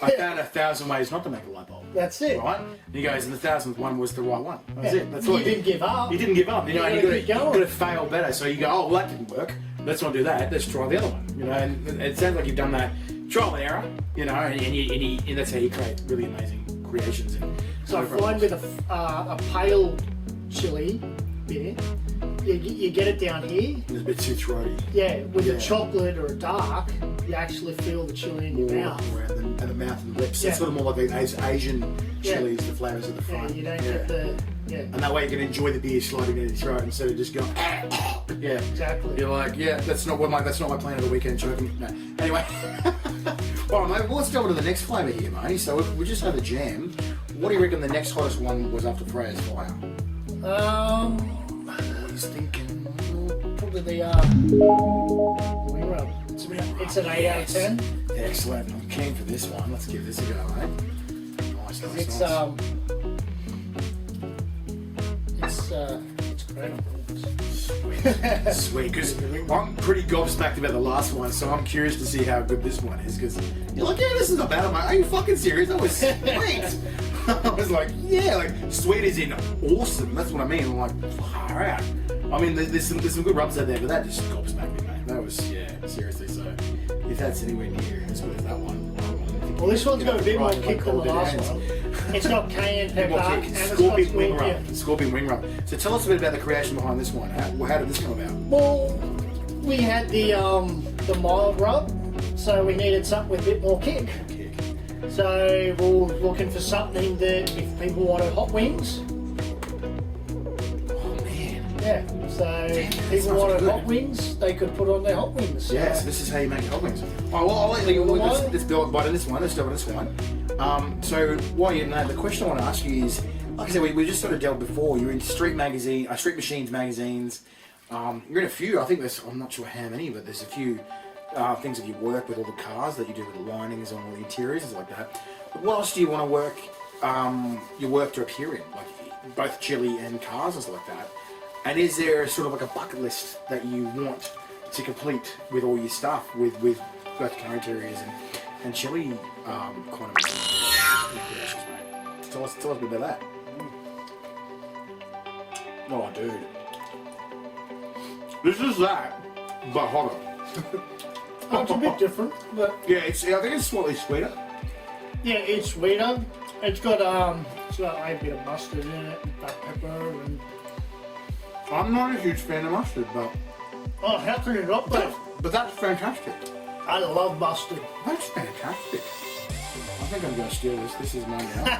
I found 1,000 ways not to make a light bulb. That's it. Right? And he goes, and the 1,000th one was the right one. That's it. That's You all. didn't give up. You didn't give up. You know, You and gotta you've keep got going. to fail better. So you go, oh, well, that didn't work. Let's not do that. Let's try the other one. You know, and it sounds like you've done that trial and error. You know, and that's how you create really amazing creations. So I find with a pale chili beer, you get it down here. It's a bit too throaty. Yeah, with a chocolate or a dark, you actually feel the chili in your mouth. And the mouth and the lips. Yeah. It's sort of more like those Asian chilies, the flavours at the Yeah, front. you don't get the... Yeah, And that way you can enjoy the beer sliding down your throat instead of just going, yeah. exactly. You're like, yeah, that's not my plan of the weekend, choking. No. Anyway. Alright, mate, well, let's go on to the next flavour here, mate. So we just had the jam. what do you reckon the next hottest one was after Freya's Fire? What he's thinking? Probably the wing rub. It's an 8 out of 10. Excellent. I'm keen for this one. Let's give this a go, mate. Nice, nice, it's incredible. Sweet, because I'm pretty gobsmacked about the last one, so I'm curious to see how good this one is. Because you're like, yeah, this is not bad. I'm like, are you fucking serious? That was sweet. I was like, yeah, like sweet is in awesome. That's what I mean. I'm like, far out. I mean, there's some good rubs out there, but that just gobsmacked me, mate. That was, yeah, seriously. So if that's anywhere near as good as that one. Well, this one's got a bit more kick than the last one. It's got cayenne pepper and Scorpion wing rub. Scorpion wing rub. So tell us a bit about the creation behind this one. How did this come about? Well, we had the mild rub, so we needed something with a bit more kick. So we were looking for something that if people wanted hot wings. Oh man. Yeah. So if people wanted hot wings, they could put on their hot wings. Yeah, so this is how you make hot wings. Oh, well, let's build by this one. Let's do this one. So while you're in that, the question I want to ask you is, like I said, we just sort of dealt before. You're in Street Machines magazines. You're in a few. I think I'm not sure how many, but there's a few things that you work with all the cars that you do with the linings and all the interiors and stuff like that. But what else do you want to work? You work to appear in, like both Chilli and cars and stuff like that. And is there sort of like a bucket list that you want to complete with all your stuff, with both car interiors and Chilli kind of creations, mate? Tell us a bit about that. Oh, dude. This is that, but hotter. Oh, it's a bit different, but yeah, I think it's slightly sweeter. Yeah, it's sweeter. It's got a bit of mustard in it, black pepper, and I'm not a huge fan of mustard, but oh, how can you not? But that's fantastic. I love mustard. That's fantastic. I think I'm going to steal this. This is mine now.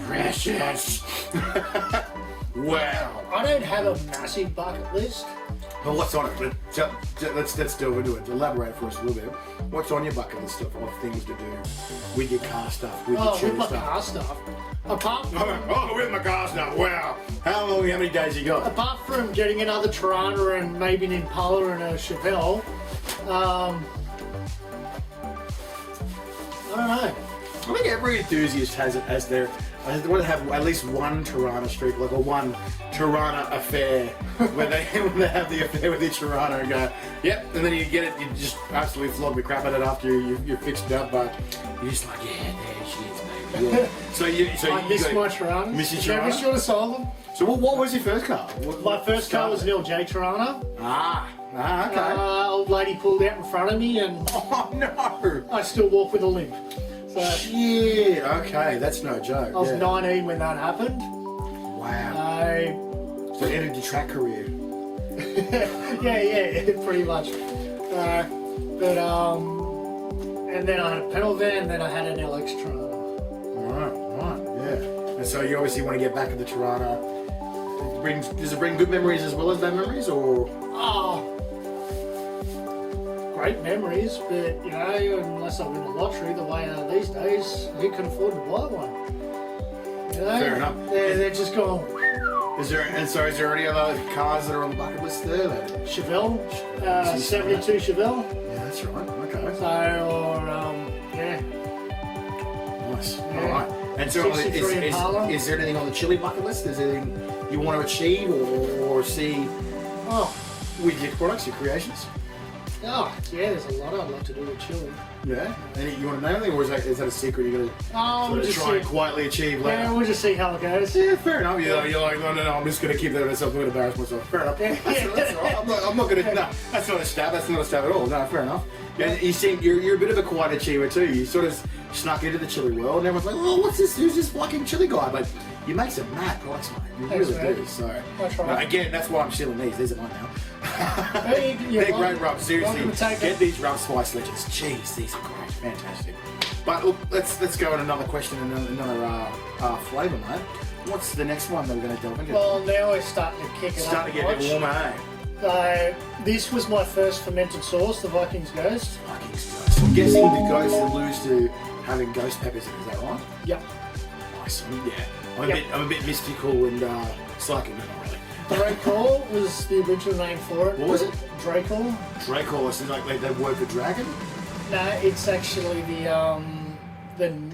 Precious. Wow. I don't have a massive bucket list. Well, what's on it? Let's delve into it. Elaborate for us a little bit. What's on your bucket list of things to do with your car stuff, with your with Chilli my stuff? car stuff. Apart from, with my car stuff. Wow. How many days you got? Apart from getting another Tirana and maybe an Impala and a Chevelle, I don't know. I think every enthusiast has it as their. They want to have at least one Tirana streak, like a one Tirana affair, when they have the affair with the Tirana and go, yep, and then you get it, you just absolutely flog the crap out of it after you're fixed it up, but you're just like, yeah, there she is, baby. Yeah. So I miss my Tiranas. Miss your Never Tirana? should have sold them. So what was your first car? My first car was an LJ Tirana. Okay. Old lady pulled out in front of me and Oh no! I still walk with a limp. So Shit, okay, that's no joke. I was 19 when that happened. Wow. So it ended your track career. yeah, pretty much. And then I had a pedal van, then I had an LX Tirana. Right, yeah. And so you obviously want to get back at the Tirana. Does it bring good memories as well as bad memories, or? Oh, great memories, but you know, unless I win the lottery the way these days, who can afford to buy one? You know, fair enough. They're just going. Is there any other cars that are on the bucket list there? Chevelle, 72 Chevelle. Yeah, that's right. Okay. So, yeah. Nice. Yeah. All right. And so, is there anything on the Chilli bucket list? Is there anything you want to achieve or see with your products, your creations? Oh, yeah, there's a lot I'd love to do with Chilli. Yeah? And you want to know anything, or is that a secret you're going to try and quietly achieve later? Yeah, we'll just see how it goes. Yeah, fair enough. You're like, no, I'm just going to keep that to myself. I'm going to embarrass myself. Fair enough. That's all right. I'm not going to. No, that's not a stab. That's not a stab at all. No, fair enough. And you seem you're a bit of a quiet achiever too. You sort of snuck into the Chilli world, and everyone's like, "Oh, what's this? Who's this fucking Chilli guy?" But you make some mad products, mate. You really do. So again, that's why I'm stealing these. These are mine now. They're great rubs. Seriously, get these rub spice legends. Jeez, these are great. Fantastic. But look, let's go on another question and another flavour, mate. What's the next one that we're going to delve into? Well, now we're starting to kick it up. Starting to get a bit warmer, eh? So, this was my first fermented sauce, the Viking's Ghost. Viking's Ghost. I'm guessing the Ghost alludes to having ghost peppers in it, is that right? Yep. Nice. I'm a bit mystical and psychic, not really. Dracor was the original name for it. What was it? Dracor. Dracor, is it like the word for dragon? No, it's actually the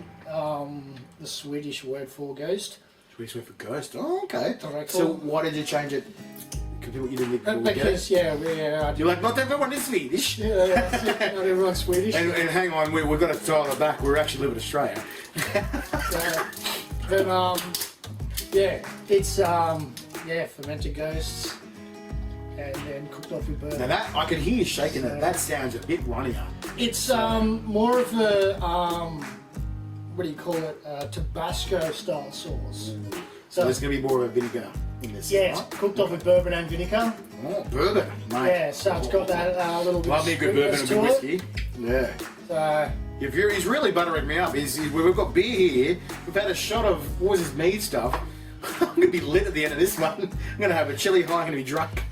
Swedish word for ghost. Swedish word for ghost. Oh, okay. Dracor. So why did you change it? Because you didn't think people would get Because it? You're like, not everyone is Swedish. Yeah, not everyone's Swedish. And hang on, we've got to dial it back. We actually live in Australia. It's fermented ghosts and then cooked off with bourbon. Now that I can hear you shaking it. That sounds a bit runnier. It's more of a what do you call it? Tabasco style sauce. So there's going to be more of a vinegar in this. Yeah, right? it's cooked off with bourbon and vinegar. Oh, bourbon, mate. Yeah, so it's got that little bit Love me a good bourbon and good whiskey. Yeah. So He's really buttering me up. We've got beer here. We've had a shot of, what was his mead stuff. I'm going to be lit at the end of this one. I'm going to have a chili high. I'm going to be drunk.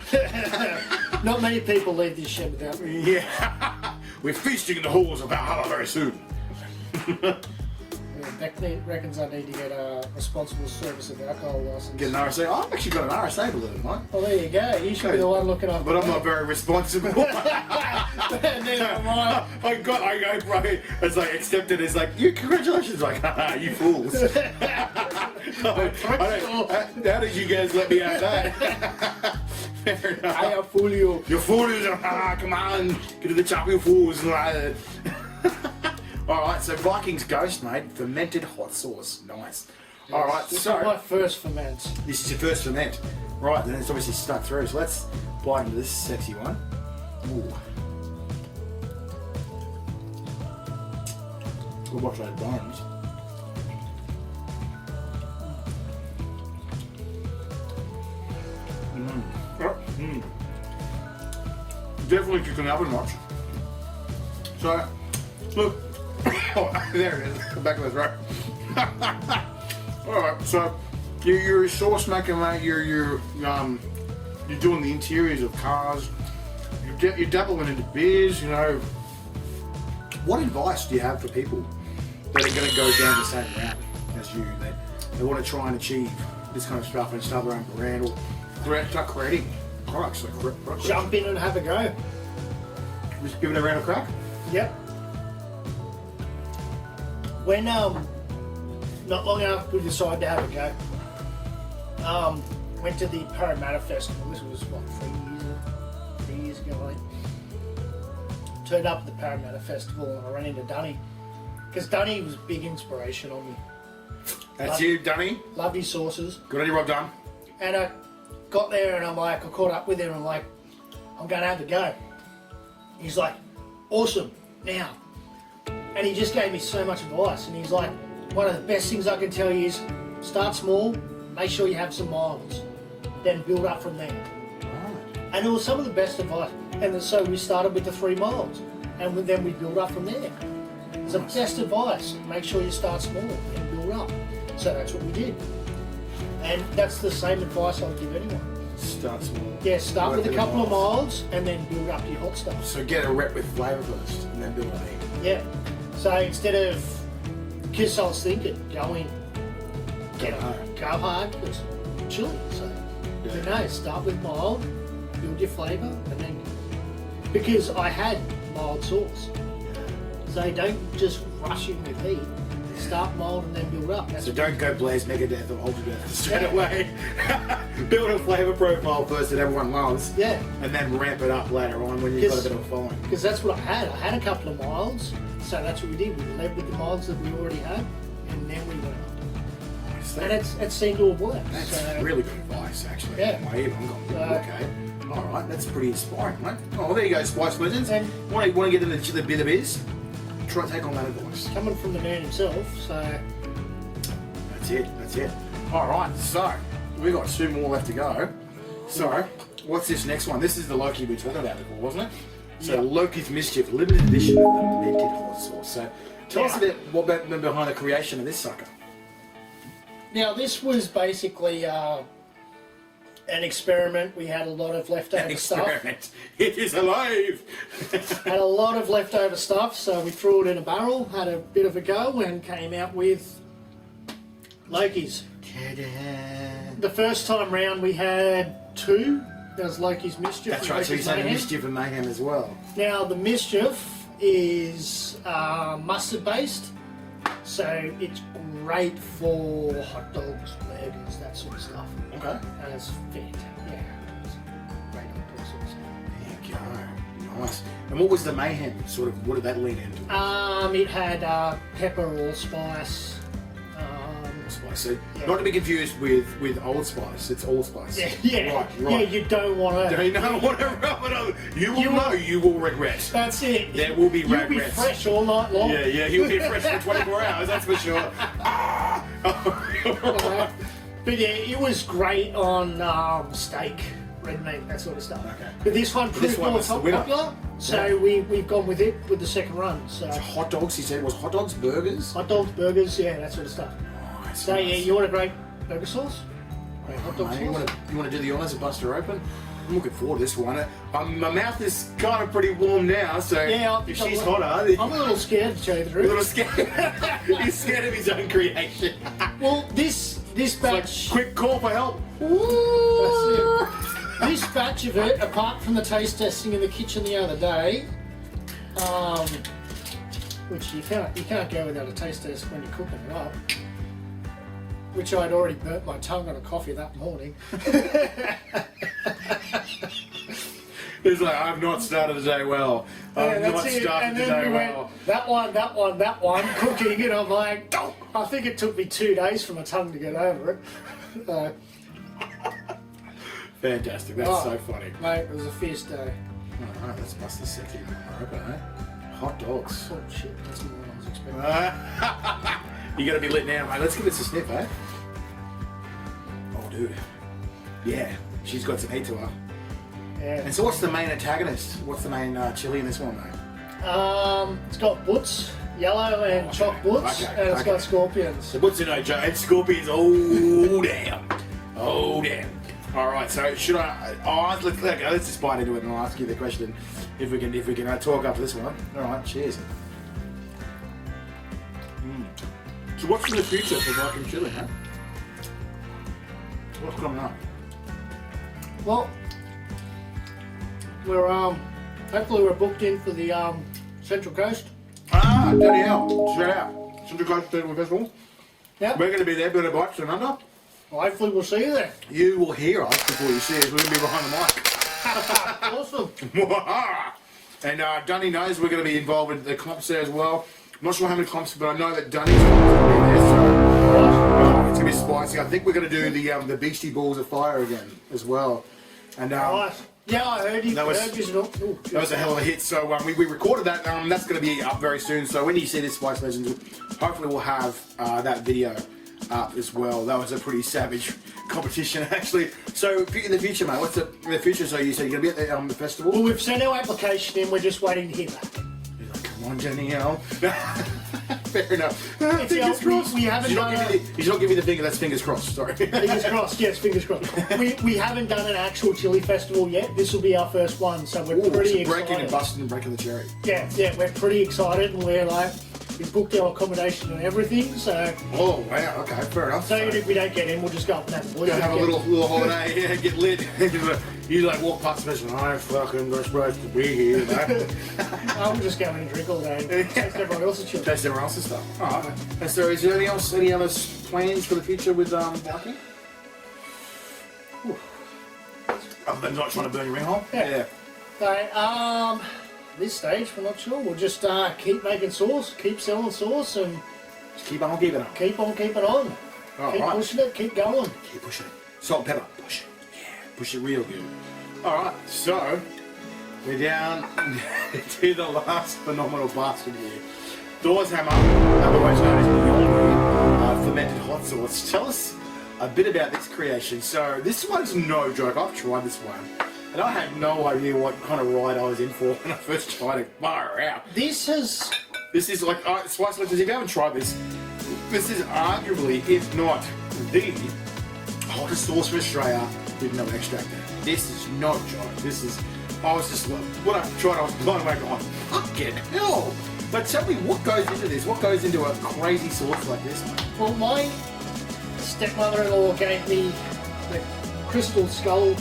not many people leave this shed without me. Yeah. We're feasting in the halls of Valhalla very soon. Beck reckons I need to get a responsible service of alcohol license. Get an RSA. Oh, I've actually got an RSA balloon, mate. Well, there you go. You should be the one looking after But I'm not very responsible. Neither am I. Right. It's like accepted. It's like, you, congratulations. Like, haha, you fools. How did you guys let me out that? Fair enough. I fool you. You fools. Come on. Get to the top, you fools. Alright, so Viking's Ghost, mate. Fermented hot sauce. Nice. Yes. Alright, This so is my first ferment. this is your first ferment. Right, then it's obviously stuck through. So let's bite into this sexy one. Ooh. We'll watch those bones. Definitely kicking up a notch. So, look. Oh, there it is. The back of the throat. Alright, so you're a sauce maker, mate. You're doing the interiors of cars. You're dabbling into beers, you know. What advice do you have for people that are going to go down the same route as you? They want to try and achieve this kind of stuff and start their own brand or start creating products. Like product Jump in and have a go. Just give it a round of crack. Yep. When not long after we decided to have a go, went to the Parramatta Festival. This was what, 3 years ago. I turned up at the Parramatta Festival and I ran into Dunny because Dunny was a big inspiration on me. That's you, Dunny. Loved his sauces. Good on you, Rob Dunn. And I got there and I caught up with him and I'm like, I'm going to have a go. He's like, awesome, now. And he just gave me so much advice. And he's like, one of the best things I can tell you is start small, make sure you have some milds, then build up from there. Right. And it was some of the best advice. And so we started with the 3 milds and then we build up from there. It's the best advice. Make sure you start small and build up. So that's what we did. And that's the same advice I'll give anyone. Start small. Yeah, start with a Work couple of milds. milds and then build up your hot stuff. So get a rep with flavour first and then build on it. Yeah. So instead of, because I was thinking, go in, go hard, because chili. So, Yeah. no, start with mild, build your flavour, and then, because I had mild sauce. So don't just rush in with heat. Start mild and then build up. That's So don't go Blaze Megadeth or Ultradeath straight away. Build a flavour profile first that everyone loves. Yeah. And then ramp it up later on when you've got a bit of a following. Because that's what I had. I had a couple of milds, so that's what we did. We led with the milds that we already had, and then we went up. And it seemed to have worked. That's So, really good advice, actually. Yeah. My ear, I'm going, okay. Alright, that's pretty inspiring, mate. Oh, well, there you go, Spice Legends. And- Want to get into the bit of biz? Try and take on that advice. coming from the man himself, so That's it. Alright, so we've got 2 more left to go. So, what's this next one? This is the Loki we were talking about before, wasn't it? So, Yeah. Loki's Mischief, limited edition of the minted hot sauce. So, tell us a bit what about behind the creation of this sucker. now this was basically an experiment. We had a lot of leftover stuff. Experiment. It is alive. Had a lot of leftover stuff, so we threw it in a barrel, had a bit of a go, and came out with Loki's. Ta-da. The first time round we had 2. There was Loki's Mischief. That's and right, so you Loki's said Mayhem. Mischief and Mayhem as well. Now the Mischief is mustard based, so it's great for hot dogs, burgers, that sort of stuff. Okay. And it's fantastic. Yeah, it's great on all sorts of stuff. There you go. Nice. And what was the Mayhem? Sort of, what did that lean into? It had pepper, allspice. Spice. So Yeah. not to be confused with Old Spice. It's Allspice. Yeah, Right. yeah. You don't want to. You don't want to rub it on. You will know. You will regret. That's it. There will be You'll be regrets. fresh all night long. Yeah, you'll be fresh for 24 hours. That's for sure. But yeah, it was great on steak, red meat, that sort of stuff. Okay. But this one proved more was the winner. popular, so we've gone with it with the second run. So Hot dogs. He said it was hot dogs, burgers. hot dogs, burgers, yeah, that sort of stuff. Nice. So yeah, you want a great burger sauce? Great hot dog Mate, sauce? you want to do the honours and bust her open? I'm looking forward to this one. My mouth is kind of pretty warm now, so Yeah, if she's hotter, I'm I'm a little scared to tell you the a truth. little scared. He's scared of his own creation. Well, this Like, batch. quick call for help. That's it. This batch of it, apart from the taste testing in the kitchen the other day, which you can't go without a taste test when you're cooking it up, which I'd already burnt my tongue on a coffee that morning. He's like, I've not started the day well. I've not it. started And the then day we went, well. that one, cooking, and I'm like, oh, I think it took me 2 days for my tongue to get over it. Fantastic. That's so funny. Mate, it was a fierce day. Alright, let's bust this second one open, eh? Hot dogs. Oh shit, that's more than I was expecting. You gotta be lit now, mate. Let's give this a sniff, eh? Oh, dude. Yeah, she's got some heat to her. Yeah. And so what's the main antagonist? What's the main chili in this one, mate? It's got butts, yellow and chopped butts, Okay, and it's okay. got scorpions. The what's in no joke? It's scorpions. Oh, damn. Oh, damn. Alright, so should let's just bite into it and I'll ask you the question if we can talk after this one. Alright, cheers. So what's in the future for Viking chili, huh? What's coming up? Well, we're hopefully we're booked in for the Central Coast. Ah, bloody hell. Straight out. Central Coast Festival. Yep. We're going to be there, bit of bites and under. Well, hopefully we'll see you there. You will hear us before you see us. We're going to be behind the Awesome. mic. And Dunny knows we're going to be involved with the comps there as well. I'm not sure how many comps, but I know that Dunny's going to be there, so it's going to be spicy. I think we're going to do the Beastie Balls of Fire again as well. And Nice. Yeah, I heard you. That was- that was a hell of a hit. So we recorded that. That's going to be up very soon. So when you see this Spice Legends, hopefully we'll have that video up as well. That was a pretty savage competition, actually. So in the future, mate, what's in the future? So you said you're going to be at the festival? Well, we've sent our application in. We're just waiting to hear back. He's like, come on, Danielle. Fair enough. It's Fingers crossed. we haven't done He's not giving you the finger. That's fingers crossed. Sorry. Fingers crossed, yes, fingers crossed. We haven't done an actual chili festival yet. This will be our first one, so we're Ooh, pretty so breaking excited. and busting and breaking the cherry. Yeah, we're pretty excited, and we're like, we've booked our accommodation and everything, so Oh wow. Okay, fair enough. so even if we don't get in, we'll just go up and have a Gonna have a little holiday, yeah, get lit. You like walk past the person, I'm fucking supposed to be here, mate. I will just go in and drink all day and taste everyone else's chili. Taste everyone else's stuff. Alright. And so is there any other plans for the future with Viking? Other than not trying to burn your ring hole? Yeah. So, this stage, we're not sure. We'll just keep making sauce, keep selling sauce, and Just keep on keeping up. keep on keeping on. Keep Alright. pushing it, keep going. Keep pushing it. Salt and pepper. Push it. Yeah. Push it real good. Alright, so we're down to the last phenomenal basket here. THOR's Hammer, otherwise known as Beyond fermented hot sauce. Tell us a bit about this creation. So this one's no joke. I've tried this one, and I had no idea what kind of ride I was in for when I first tried it. Far out. This has This is like Spice Legends. If you haven't tried this, this is arguably, if not the hottest sauce from Australia with no extract in it. This is no joke. This is, I was just, when I tried, I was blown away going, fucking hell. But tell me, what goes into this? What goes into a crazy sauce like this, mate? Well, my stepmother-in-law gave me the Crystal Skull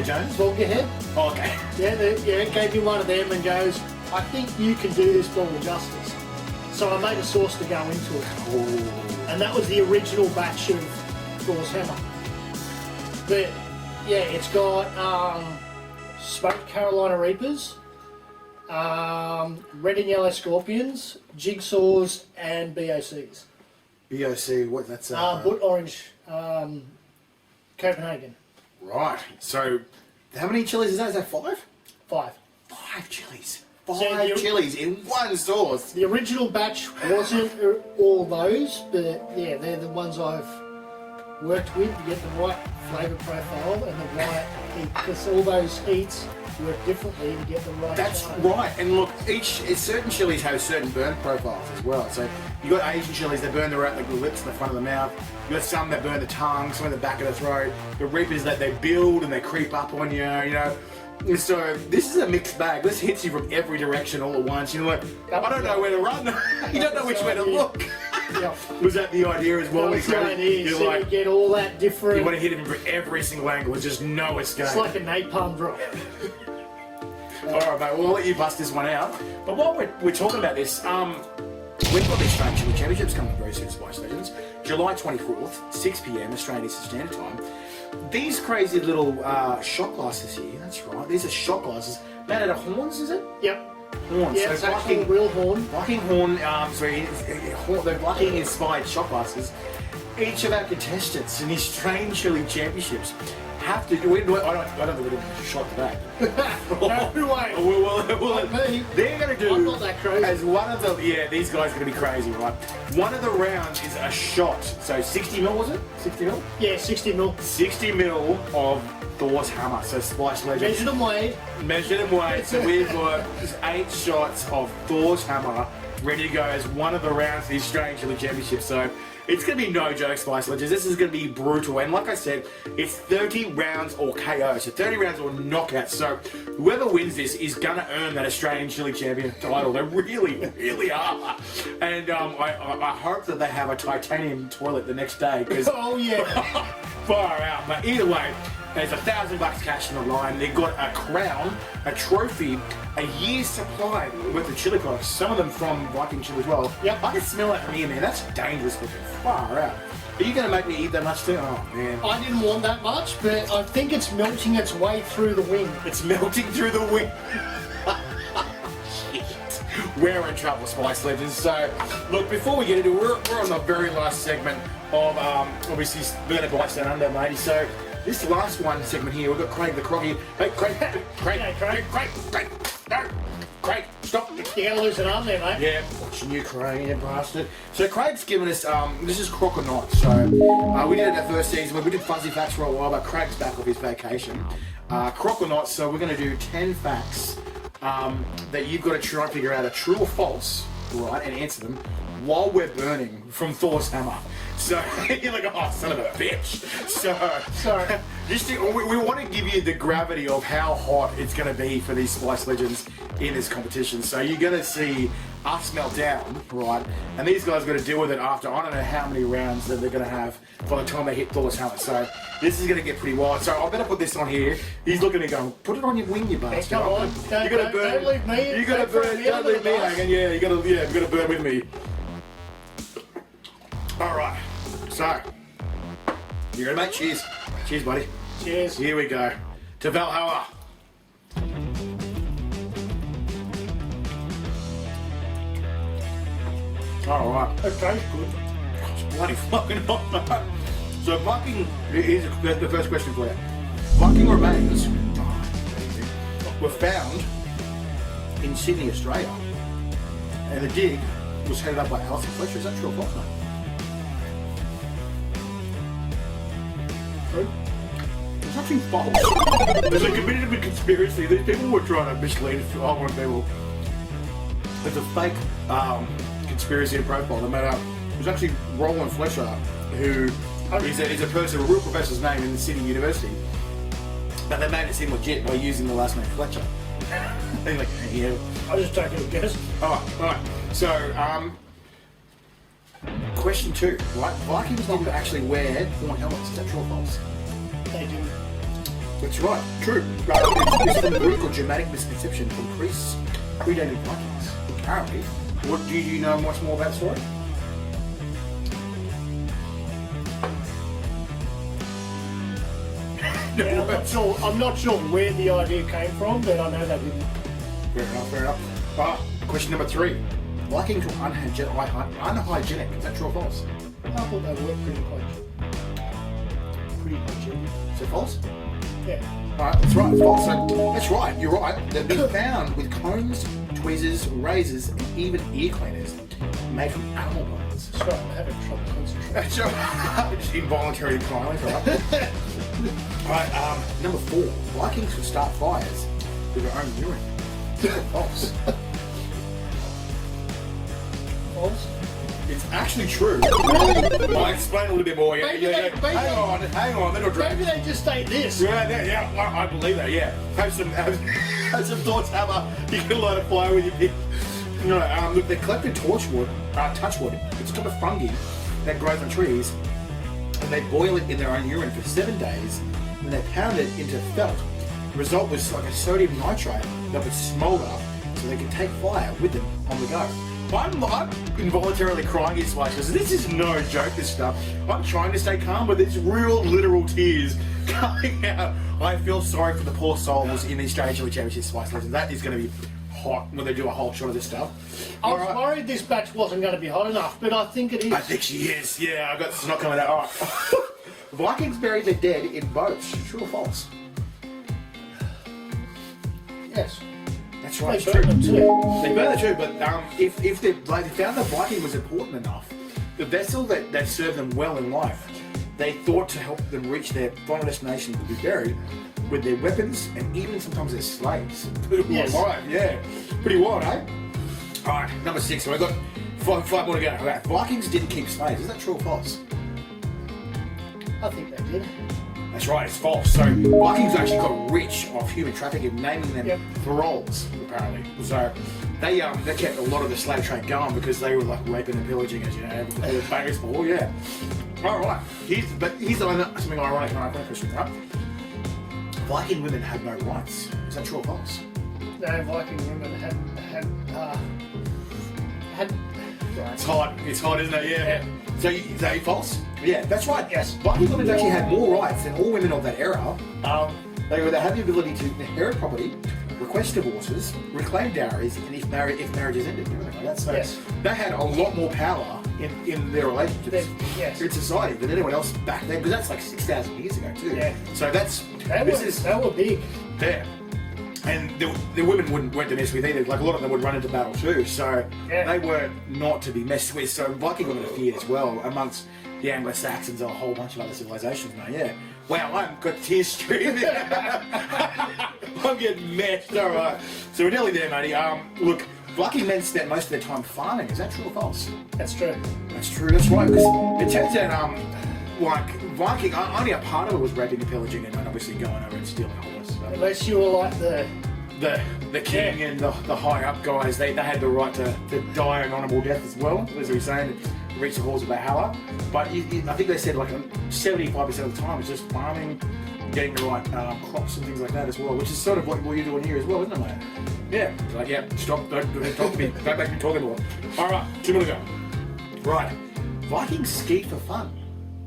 Jones? Vodka head. Oh, okay. Yeah, gave me one of them and goes, I think you can do this bottle justice. So I made a sauce to go into it. Oh. And that was the original batch of Thor's Hammer. But yeah, it's got smoked Carolina Reapers, red and yellow scorpions, jigsaws, and BOCs. BOC, what, that's... But orange, Copenhagen. Right, so how many chilies is that? Is that 5? 5. 5 chilies. So 5 chilies in one sauce. The original batch wasn't all those, but yeah, they're the ones I've worked with to get the right flavour profile and the right heat, because all those heats work differently to get the right. That's flavour. right, and look, certain chilies have certain burn profiles as well. So you got Asian chilies that burn like the lips and the front of the mouth. You got some that burn the tongue, some in the back of the throat. The Reapers that they build and they creep up on you, you know. And so this is a mixed bag. This hits you from every direction all at once. You're like, I don't know where to run. You don't know which way to look. Yeah. Was that the idea as well? That's the idea. You're So like, you get all that different. you want to hit him from every single angle and just know it's going. It's like a napalm drop. Alright mate, well, I'll let you bust this one out. But while we're talking about this, we've got the Australian Chili Championships coming very soon, Spice Legends. July 24th, 6 PM, Australian Eastern Standard Time. These crazy little shot glasses here, that's right, these are shot glasses made out of horns, is it? Yep. Horns. Yeah, So it's actually a real horn. Viking horn, the Viking inspired shot glasses. Each of our contestants in the Australian Chili Championships have to do it. I don't think we're going to shot today. No way. Well, Me. they're going to do I'm not that crazy. as one of the, yeah, these guys are going to be crazy, right? One of the rounds is a shot. So 60 mil, was it? 60 mil? Yeah, 60 mil. 60 mil of Thor's hammer. So Spice Legends. Measured and weighed. Measured and weighed. So we've got 8 shots of Thor's hammer ready to go as one of the rounds of the Australian Chili Championship. So it's going to be no joke, Spice Legends. This is going to be brutal. And like I said, it's 30 rounds or KO. So 30 rounds or knockout. So whoever wins this is going to earn that Australian Chili Champion title. They really, really are. And I hope that they have a titanium toilet the next day. Because Oh yeah. far out. But either way, there's $1,000 cash in the line. They've got a crown, a trophy, a year's supply worth of chili products. Some of them from Viking chili as well. Yep. I can smell that from here, man. That's dangerous looking. Far out. Are you going to make me eat that much too? Oh, man. I didn't want that much, but I think it's melting its way through the wing. It's melting through the wing. Shit. We're in trouble, Spice Legends. So, look, before we get into it, we're on the very last segment of, obviously, Burn a Bites Down Under, matey. So, this last one segment here, we've got Craig the Croggy. Hey, Craig, Yeah, Craig. no, Craig, stop. You gotta lose an arm there, mate. Yeah, watching you, Craig, you bastard. So Craig's given us, this is Croc or Not. So we did it that first season, we did Fuzzy Facts for a while, but Craig's back off his vacation. Croc or Not, so we're going to do 10 facts that you've got to try and figure out a true or false, right, and answer them while we're burning from Thor's hammer. So you're like, oh, son of a bitch. So Sorry. we want to give you the gravity of how hot it's going to be for these Spice Legends in this competition. So you're going to see us melt down, right? And these guys got to deal with it after I don't know how many rounds that they're going to have by the time they hit Thor's hammer. So this is going to get pretty wild. So I better put this on here. He's looking at me going, put it on your wing, you bastard. Come on. Don't leave me. You got to burn. Don't leave me hanging. Yeah, you got to burn with me. All right. So, you ready, mate? Cheers. Cheers, buddy. Cheers. Here we go. To Valhalla. Alright. Okay, good. It's bloody fucking hot. So, Viking, here's the first question for you. Viking remains were found in Sydney, Australia. And the dig was headed up by Alison Fletcher. Is that true or false, mate? It's actually false. There's a committed conspiracy. These people were trying to mislead people. There's a fake conspiracy and profile they made up. It was actually Roland Fletcher who He's a person, a real professor's name in the City University. But they made it seem legit by using the last name Fletcher. They're like, yeah. I'll just take a guess. Alright. So, question 2, right? Vikings didn't actually wear horn helmets. Is that true or false? They do. That's right, true. It's from the Greek or Germanic misconception from priests predated Vikings. Apparently. What do you know much more about the story? Yeah, I'm not sure where the idea came from, but I know they didn't. Fair enough. Question number 3. Vikings were unhygienic. Is that true or false? I thought they were pretty close. Pretty hygienic. Is it false? Yeah. Alright, that's right, it's false. So, that's right, you're right. They've been found with combs, tweezers, razors, and even ear cleaners made from animal bones. Sorry, I'm having trouble concentrating. That's right. Just involuntary crying, right? Alright, number 4. Vikings would start fires with their own urine. False. False? It's actually true. I'll explain a little bit more. Hang on, little drink. Maybe they just ate this. Yeah, I believe that, yeah. Have some thoughts, Hammer. You can light a fire with your pig. Look, they collected touchwood. It's a type of fungi that grows on trees, and they boil it in their own urine for 7 days, and they pound it into felt. The result was like a sodium nitrate that would smoulder, so they could take fire with them on the go. I'm involuntarily crying in space because this is no joke, this stuff. I'm trying to stay calm, but there's real literal tears coming out. I feel sorry for the poor souls in the Australian Chili Championship Spice Legends. That is going to be hot when they do a whole shot of this stuff. I was worried this batch wasn't going to be hot enough, but I think it is. I think she is. Yeah, I got it's not coming out. All right. Vikings buried their dead in boats. True or false? Yes. That's right. They burned them too. They burned it too, but if they found the Viking was important enough, the vessel that served them well in life, they thought to help them reach their final destination would be buried with their weapons and even sometimes their slaves who were alive. Yeah, pretty wild, eh? All right, number 6. So we've got five more to go. Okay. Vikings didn't keep slaves. Is that true or false? I think they did. That's right, it's false. So Vikings actually got rich off human trafficking, naming them thralls, apparently. So they kept a lot of the slave trade going because they were like raping and pillaging, as you know, they were famous for. Yeah. All right. Here's something ironic in our question, right? Viking women had no rights. Is that true or false? No, Viking women had It's hot, isn't it? Yeah. So is that false? Yeah, that's right. Yes. Viking women actually had more rights than all women of that era. They had the ability to inherit property, request divorces, reclaim dowries, and if marriages ended, everything like that. So they had a lot more power in their relationships in society than anyone else back then, because that's like 6,000 years ago too. Yeah. So they were big. Yeah. And the women weren't to mess with either. Like a lot of them would run into battle too, so they were not to be messed with. So Viking women are feared as well amongst the Anglo-Saxons and a whole bunch of other civilizations, mate. Yeah. Wow, I've got tears streaming. I'm getting meshed. All right. So we're nearly there, matey. Look, Viking men spent most of their time farming. Is that true or false? That's true. That's true. That's right. Because it turns out, like Viking, only a part of it was raping and pillaging, and obviously going over and stealing all this stuff. Unless you were like the king and the high up guys, they had the right to die an honourable death as well, as we were saying, to reach the halls of Valhalla. But I think they said like 75% of the time it's just farming, getting the right crops and things like that as well, which is sort of what you're doing here as well, isn't it, mate? Yeah. Like, stop, don't talk to me, don't make me talk anymore. Alright, 2 minutes ago. Right. Vikings skied for fun.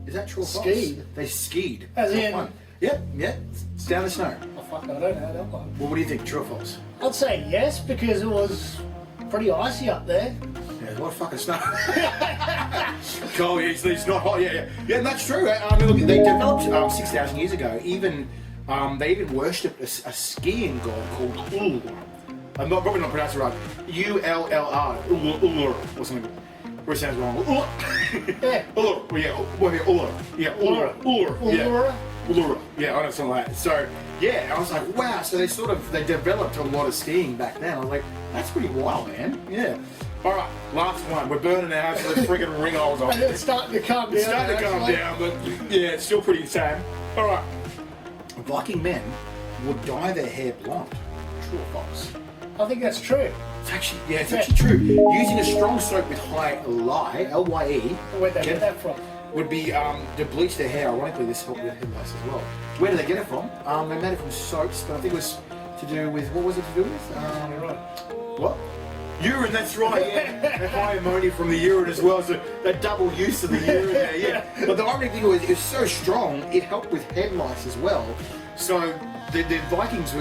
Is that true or false? Skied? They skied As for in? fun. Yep. It's down the snow. Oh fuck, I don't know that one. Well, what do you think, true or false? I'd say yes, because it was pretty icy up there. Yeah, what fucking snow. Cold, it's not hot, yeah, and that's true. I mean, look, they developed 6,000 years ago, they even worshipped a skiing god called Ullr. I'm probably not pronouncing it right. U-L-L-R, Ullr, or something. Where it sounds wrong. Ullr. Ullr, yeah, Ullr, yeah, I know something like that. So, yeah, I was like, wow, so they developed a lot of skiing back then. I was like, that's pretty wild, man. Yeah. Alright, last one. We're burning our absolute freaking ring holes off. And it's starting to calm down. It's starting to calm actually. down, but yeah, it's still pretty tame. Alright. Viking men would dye their hair blonde. True or false? I think that's true. It's actually, yeah, it's actually true. Using a strong soap with high lye, L-Y-E, Where'd they get that from? would be to bleach their hair. Ironically, this helped with head lice as well. Where did they get it from? They made it from soaps, but I think it was to do with, what was it to do with? You're right. What? Urine, that's right, yeah. The high ammonia from the urine as well, so that double use of the urine there, yeah. But the ironic thing was, it was so strong, it helped with head lice as well. So the Vikings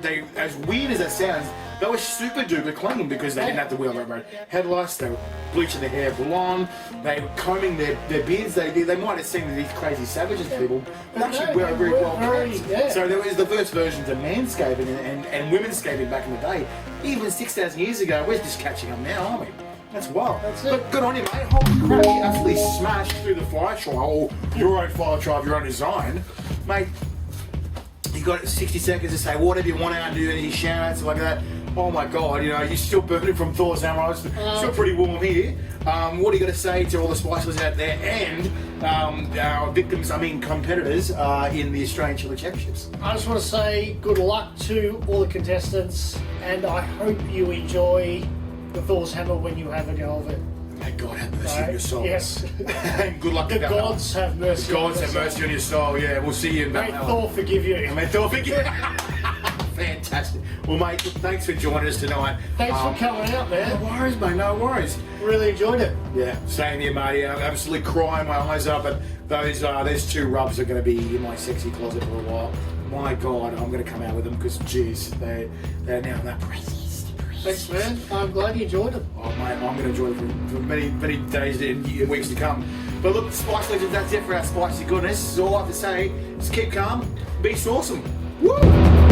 they as weird as that sounds, they were super duper clean because they didn't have to wear like head lice. They were bleaching their hair blonde. They were combing their beards. They might have seemed these crazy savages people, but actually were very well kept. Yeah. So there was the first versions of manscaping and womenscaping back in the day. Even 6,000 years ago, we're just catching up now, aren't we? That's wild. That's it. But good on you, mate. Holy crap, you absolutely smashed through the fire trial, or your own fire trial, your own design, mate. You got 60 seconds to say whatever you want to do, any shout outs like that. Oh my god, you know, you're still burning from Thor's hammer. It's still pretty warm here. What are you going to say to all the spiceless out there and our victims, competitors in the Australian Chilli Championships? I just want to say good luck to all the contestants, and I hope you enjoy the Thor's hammer when you have a go of it. May God have mercy on your soul. Yes. And good luck The to that. gods have mercy. The gods have mercy on your soul. Yeah, we'll see you in May Valhalla. Thor forgive you. May Thor forgive you. Fantastic. Well, mate, thanks for joining us tonight. Thanks for coming out, No man. worries, mate. No worries. Really enjoyed it. Yeah, same here, matey. I'm absolutely crying my eyes up, but those two rubs are going to be in my sexy closet for a while. My God, I'm going to come out with them because, jeez, they're now that precious. Thanks, man. I'm glad you enjoyed it. Oh, mate, I'm going to enjoy it for many, many days and weeks to come. But look, Spice Legends, that's it for our spicy goodness. All I have to say is keep calm, be awesome. Woo!